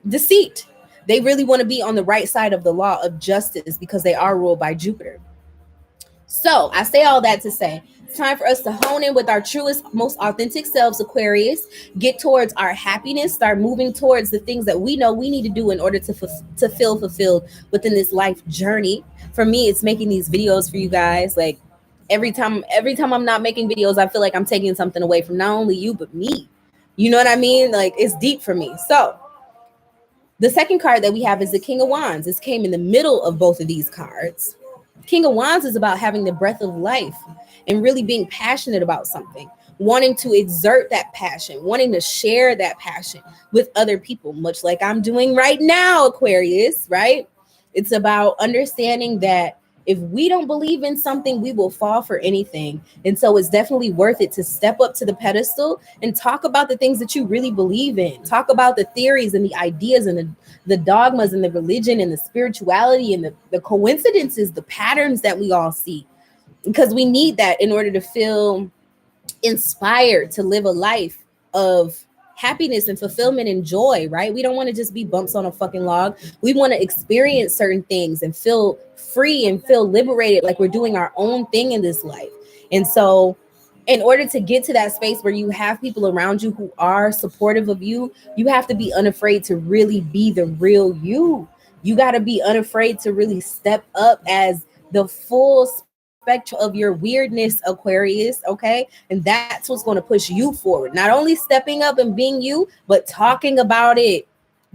deceit. They really want to be on the right side of the law of justice because they are ruled by Jupiter. So I say all that to say it's time for us to hone in with our truest, most authentic selves, Aquarius. Get towards our happiness. Start moving towards the things that we know we need to do in order to feel fulfilled within this life journey. For me, it's making these videos for you guys. Like every time I'm not making videos, I feel like I'm taking something away from not only you but me. You know what I mean? Like it's deep for me. So the second card that we have is the King of Wands. This came in the middle of both of these cards. King of Wands is about having the breath of life and really being passionate about something, wanting to exert that passion, wanting to share that passion with other people, much like I'm doing right now, Aquarius, right? It's about understanding that if we don't believe in something, we will fall for anything. And so it's definitely worth it to step up to the pedestal and talk about the things that you really believe in. Talk about the theories and the ideas and the dogmas and the religion and the spirituality and the coincidences, the patterns that we all see. Because we need that in order to feel inspired to live a life of happiness and fulfillment and joy, right? We don't want to just be bumps on a fucking log. We want to experience certain things and feel free and feel liberated, like we're doing our own thing in this life. And so in order to get to that space where you have people around you who are supportive of you, you have to be unafraid to really be the real you. You got to be unafraid to really step up as the full spectrum of your weirdness, Aquarius, okay? And that's what's going to push you forward. Not only stepping up and being you, but talking about it,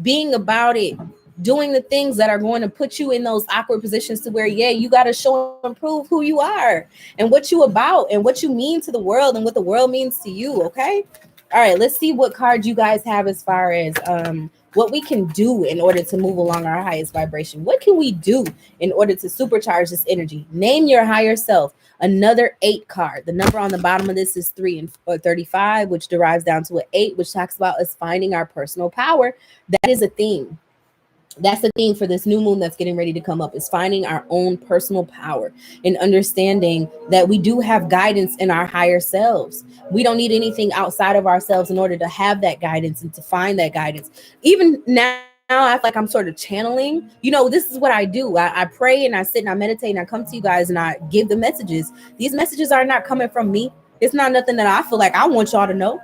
being about it, doing the things that are going to put you in those awkward positions to where, yeah, you got to show and prove who you are and what you about and what you mean to the world and what the world means to you, okay? All right, let's see what cards you guys have as far as what we can do in order to move along our highest vibration. What can we do in order to supercharge this energy? Name your higher self. Another 8 card. The number on the bottom of this is 3 and 35, which derives down to an 8, which talks about us finding our personal power. That is a theme. That's the theme for this new moon that's getting ready to come up, is finding our own personal power and understanding that we do have guidance in our higher selves. We don't need anything outside of ourselves in order to have that guidance and to find that guidance. Even now, I feel like I'm sort of channeling. You know, this is what I do. I pray and I sit and I meditate and I come to you guys and I give the messages. These messages are not coming from me. It's not nothing that I feel like I want y'all to know.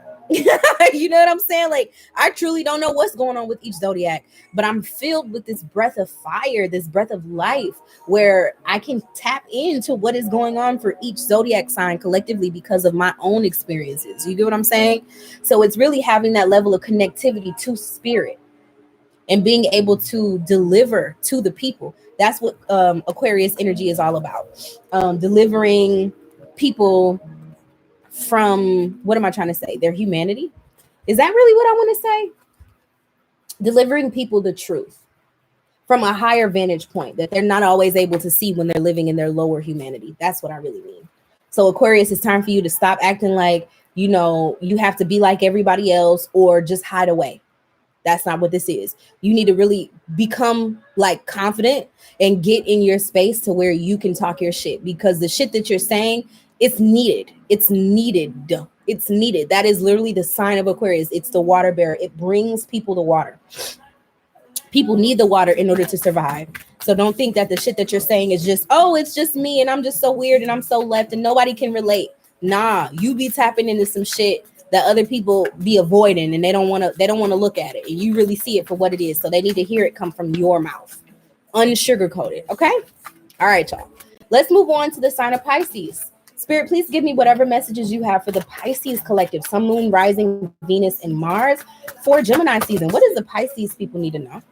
You know what I'm saying? Like, I truly don't know what's going on with each zodiac, but I'm filled with this breath of fire, this breath of life, where I can tap into what is going on for each zodiac sign collectively because of my own experiences. You get what I'm saying? So it's really having that level of connectivity to spirit and being able to deliver to the people. That's what Aquarius energy is all about. Delivering people from, what am I trying to say? Their humanity. Is that really what I want to say? Delivering people the truth from a higher vantage point that they're not always able to see when they're living in their lower humanity. That's what I really mean. So Aquarius, it's time for you to stop acting like, you know, you have to be like everybody else or just hide away. That's not what this is. You need to really become like confident and get in your space to where you can talk your shit, because the shit that you're saying, it's needed. It's needed. It's needed. That is literally the sign of Aquarius. It's the water bearer. It brings people the water. People need the water in order to survive. So don't think that the shit that you're saying is just, oh, it's just me and I'm just so weird and I'm so left and nobody can relate. Nah, you be tapping into some shit that other people be avoiding and they don't want to look at it. And you really see it for what it is. So they need to hear it come from your mouth. Unsugar-coated. Okay? All right, y'all. Let's move on to the sign of Pisces. Spirit, please give me whatever messages you have for the Pisces collective, Sun, Moon, Rising, Venus, and Mars for Gemini season. What does the Pisces people need to know?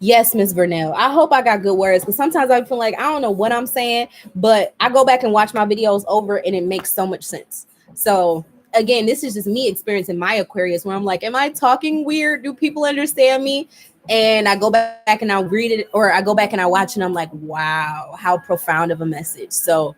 Yes, Miss Vernell. I hope I got good words, because sometimes I feel like I don't know what I'm saying, but I go back and watch my videos over and it makes so much sense. So again, this is just me experiencing my Aquarius where I'm like, am I talking weird? Do people understand me? and I go back and I'll read it, or I go back and I watch, and I'm like, wow, how profound of a message. So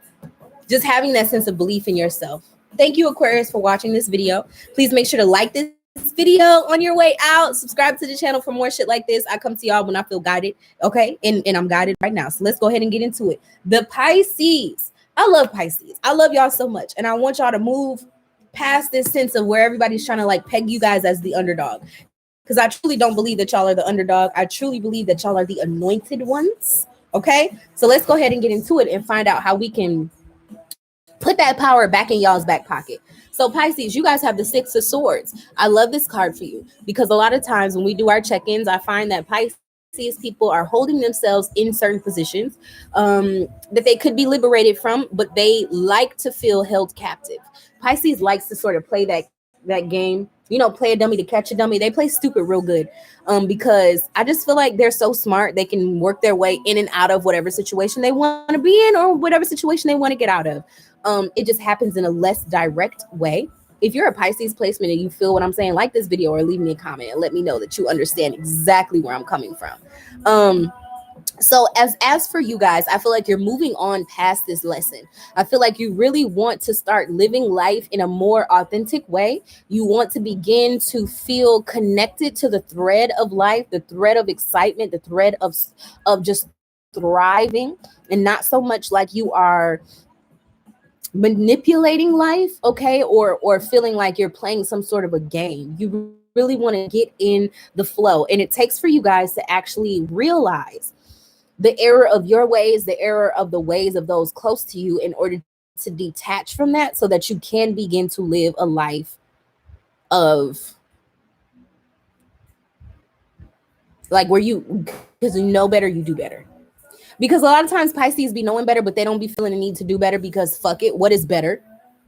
just having that sense of belief in yourself. Thank you, Aquarius, for watching this video. Please make sure to like this video on your way out. Subscribe to the channel for more shit like this. I come to y'all when I feel guided, okay? And I'm guided right now. So let's go ahead and get into it. The Pisces. I love Pisces. I love y'all so much. And I want y'all to move past this sense of where everybody's trying to like peg you guys as the underdog. Because I truly don't believe that y'all are the underdog. I truly believe that y'all are the anointed ones. Okay? So let's go ahead and get into it and find out how we can put that power back in y'all's back pocket. So Pisces, you guys have the Six of Swords. I love this card for you because a lot of times when we do our check-ins, I find that Pisces people are holding themselves in certain positions that they could be liberated from, but they like to feel held captive. Pisces likes to sort of play that game, you know, play a dummy to catch a dummy. They play stupid real good because I just feel like they're so smart. They can work their way in and out of whatever situation they want to be in or whatever situation they want to get out of. It just happens in a less direct way. If you're a Pisces placement and you feel what I'm saying, like this video or leave me a comment and let me know that you understand exactly where I'm coming from. So as for you guys, I feel like you're moving on past this lesson. I feel like you really want to start living life in a more authentic way. You want to begin to feel connected to the thread of life, the thread of excitement, the thread of just thriving, and not so much like you are manipulating life, okay, or feeling like you're playing some sort of a game. You really want to get in the flow, and it takes for you guys to actually realize the error of your ways, the error of the ways of those close to you, in order to detach from that so that you can begin to live a life of like where you, because you know better, you do better. Because a lot of times Pisces be knowing better, but they don't be feeling the need to do better because fuck it, what is better?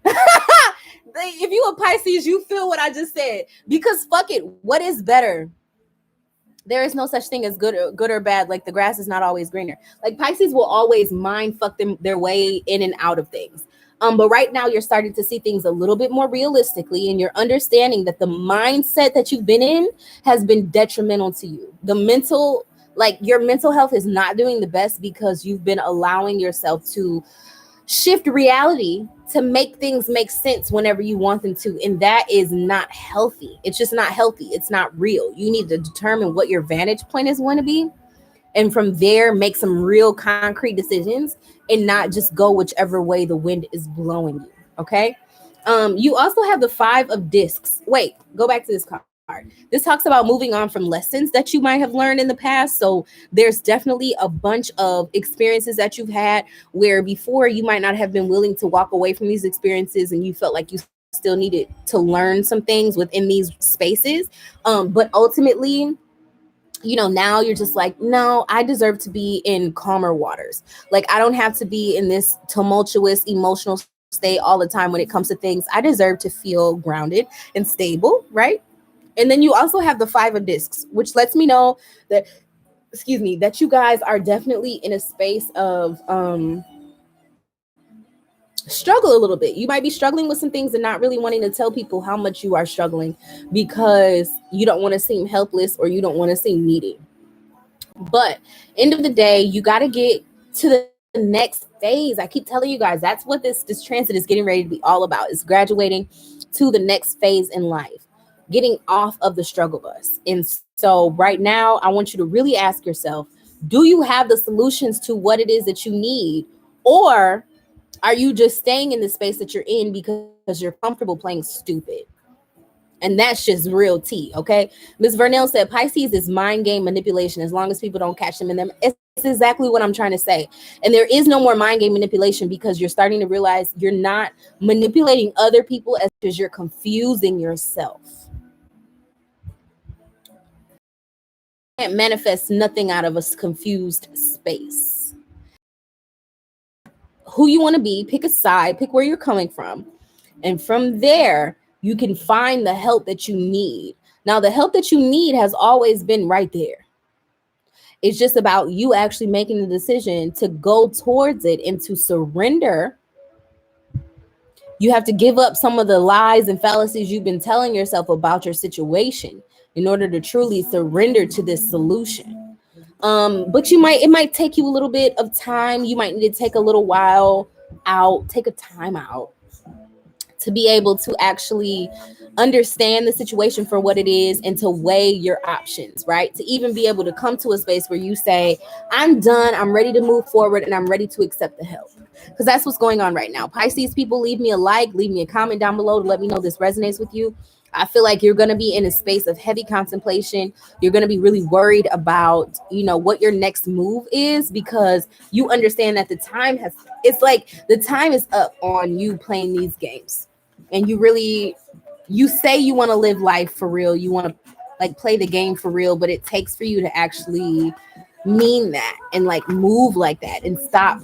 If you a Pisces, you feel what I just said. Because fuck it, what is better? There is no such thing as good or bad. Like the grass is not always greener. Like Pisces will always mind fuck their way in and out of things. But right now you're starting to see things a little bit more realistically, and you're understanding that the mindset that you've been in has been detrimental to you. Your mental health is not doing the best because you've been allowing yourself to shift reality to make things make sense whenever you want them to. And that is not healthy. It's just not healthy. It's not real. You need to determine what your vantage point is going to be. And from there, make some real concrete decisions and not just go whichever way the wind is blowing you. Okay. You also have the Five of Discs. Wait, go back to this card. This talks about moving on from lessons that you might have learned in the past. So there's definitely a bunch of experiences that you've had where before you might not have been willing to walk away from these experiences, and you felt like you still needed to learn some things within these spaces. But ultimately, you know, now you're just like, no, I deserve to be in calmer waters. Like, I don't have to be in this tumultuous emotional state all the time when it comes to things. I deserve to feel grounded and stable, right? And then you also have the Five of Discs, which lets me know that, that you guys are definitely in a space of struggle a little bit. You might be struggling with some things and not really wanting to tell people how much you are struggling because you don't want to seem helpless or you don't want to seem needy. But end of the day, you got to get to the next phase. I keep telling you guys, that's what this transit is getting ready to be all about, is graduating to the next phase in life, getting off of the struggle bus. And so right now, I want you to really ask yourself, do you have the solutions to what it is that you need? Or are you just staying in the space that you're in because you're comfortable playing stupid? And that's just real tea, okay? Ms. Vernell said Pisces is mind game manipulation as long as people don't catch them in them. It's exactly what I'm trying to say. And there is no more mind game manipulation because you're starting to realize you're not manipulating other people as you're confusing yourself. You can't manifest nothing out of a confused space. Who you want to be, pick a side, pick where you're coming from. And from there, you can find the help that you need. Now, the help that you need has always been right there. It's just about you actually making the decision to go towards it and to surrender. You have to give up some of the lies and fallacies you've been telling yourself about your situation. in order to truly surrender to this solution. But it might take you a little bit of time. You might need to take a little while out, take a time out to be able to actually understand the situation for what it is and to weigh your options, right? To even be able to come to a space where you say, I'm done, I'm ready to move forward, and I'm ready to accept the help. Because that's what's going on right now. Pisces people, leave me a like, leave me a comment down below to let me know this resonates with you. I feel like you're going to be in a space of heavy contemplation. You're going to be really worried about, what your next move is, because you understand that it's like the time is up on you playing these games. And you say you want to live life for real. You want to like play the game for real, but it takes for you to actually mean that and like move like that and stop.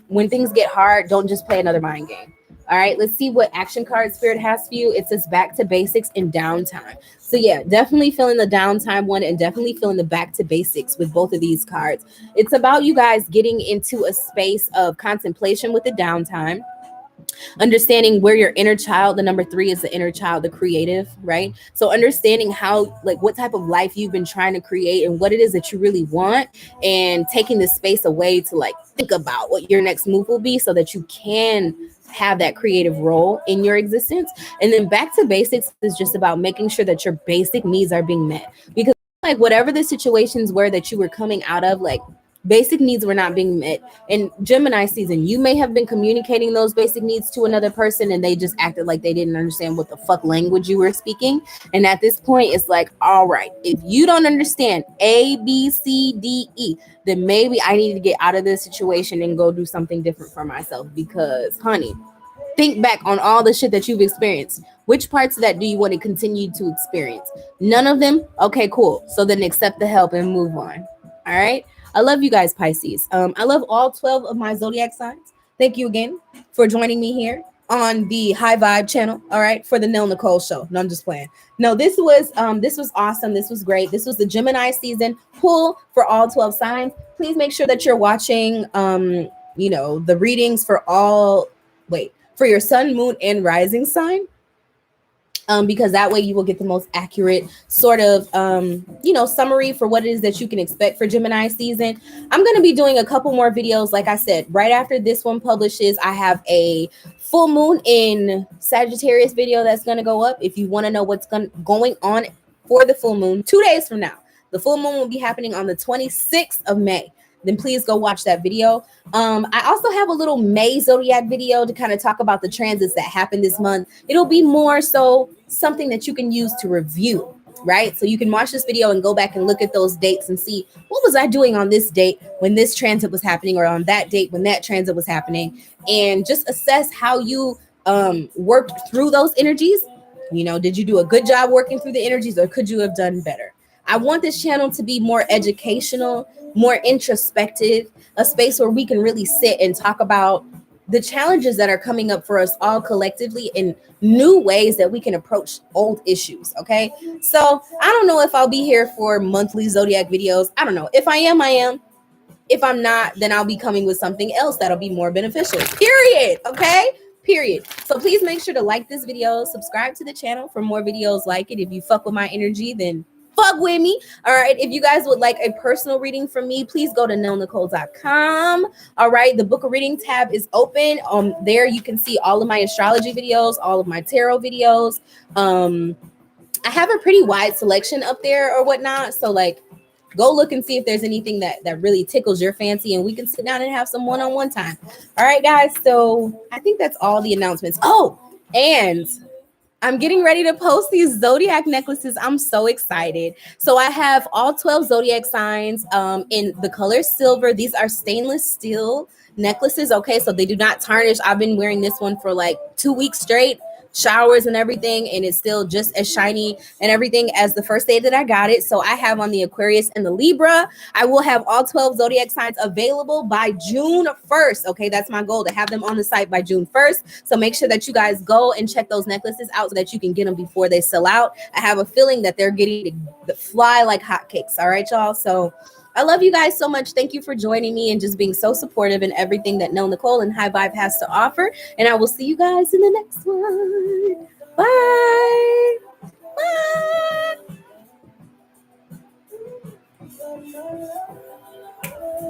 When things get hard, don't just play another mind game. All right, let's see what action card Spirit has for you. It says back to basics and downtime. So yeah, definitely feeling the downtime one and definitely feeling the back to basics with both of these cards. It's about you guys getting into a space of contemplation with the downtime, understanding where your inner child, the number 3 is the inner child, the creative, right? So understanding how, like, what type of life you've been trying to create and what it is that you really want, and taking the space away to like think about what your next move will be so that you can have that creative role in your existence. And then back to basics is just about making sure that your basic needs are being met, because like whatever the situations were that you were coming out of, like basic needs were not being met. In Gemini season, you may have been communicating those basic needs to another person and they just acted like they didn't understand what the fuck language you were speaking. And at this point, it's like, all right, if you don't understand A, B, C, D, E, then maybe I need to get out of this situation and go do something different for myself. Because, honey, think back on all the shit that you've experienced. Which parts of that do you want to continue to experience? None of them? Okay, cool. So then accept the help and move on. All right. I love you guys, Pisces. I love all 12 of my zodiac signs. Thank you again for joining me here on the High Vibe channel. All right, for the Nell Nicole show. No, I'm just playing. No, this was awesome. This was great. This was the Gemini season pull for all 12 signs. Please make sure that you're watching the readings for for your sun, moon, and rising sign. Because that way you will get the most accurate sort of, summary for what it is that you can expect for Gemini season. I'm going to be doing a couple more videos. Like I said, right after this one publishes, I have a full moon in Sagittarius video that's going to go up. If you want to know what's going on for the full moon, 2 days from now, the full moon will be happening on the 26th of May. Then please go watch that video. I also have a little May zodiac video to kind of talk about the transits that happened this month. It'll be more so something that you can use to review, right? So you can watch this video and go back and look at those dates and see, what was I doing on this date when this transit was happening, or on that date when that transit was happening, and just assess how you worked through those energies. Did you do a good job working through the energies, or could you have done better? I want this channel to be more educational, more introspective, a space where we can really sit and talk about the challenges that are coming up for us all collectively in new ways that we can approach old issues. Okay. So I don't know if I'll be here for monthly zodiac videos. I don't know. If I am, I am. If I'm not, then I'll be coming with something else that'll be more beneficial. Period. Okay. Period. So please make sure to like this video, subscribe to the channel for more videos like it. If you fuck with my energy, then fuck with me. All right. If you guys would like a personal reading from me, please go to nellnicole.com. All right. The book of reading tab is open. There you can see all of my astrology videos, all of my tarot videos. I have a pretty wide selection up there or whatnot. So like, go look and see if there's anything that really tickles your fancy, and we can sit down and have some one-on-one time. All right, guys. So I think that's all the announcements. Oh, and I'm getting ready to post these zodiac necklaces. I'm so excited. So I have all 12 zodiac signs in the color silver. These are stainless steel necklaces. Okay, so they do not tarnish. I've been wearing this one for like 2 weeks straight, showers and everything, and it's still just as shiny and everything as the first day that I got it. So I have on the Aquarius and the Libra. I will have all 12 zodiac signs available by June 1st. Okay, that's my goal, to have them on the site by June 1st. So make sure that you guys go and check those necklaces out so that you can get them before they sell out. I have a feeling that they're getting to fly like hotcakes. All right, y'all. So I love you guys so much. Thank you for joining me and just being so supportive in everything that Nell Nicole and High Vibe has to offer. And I will see you guys in the next one. Bye. Bye.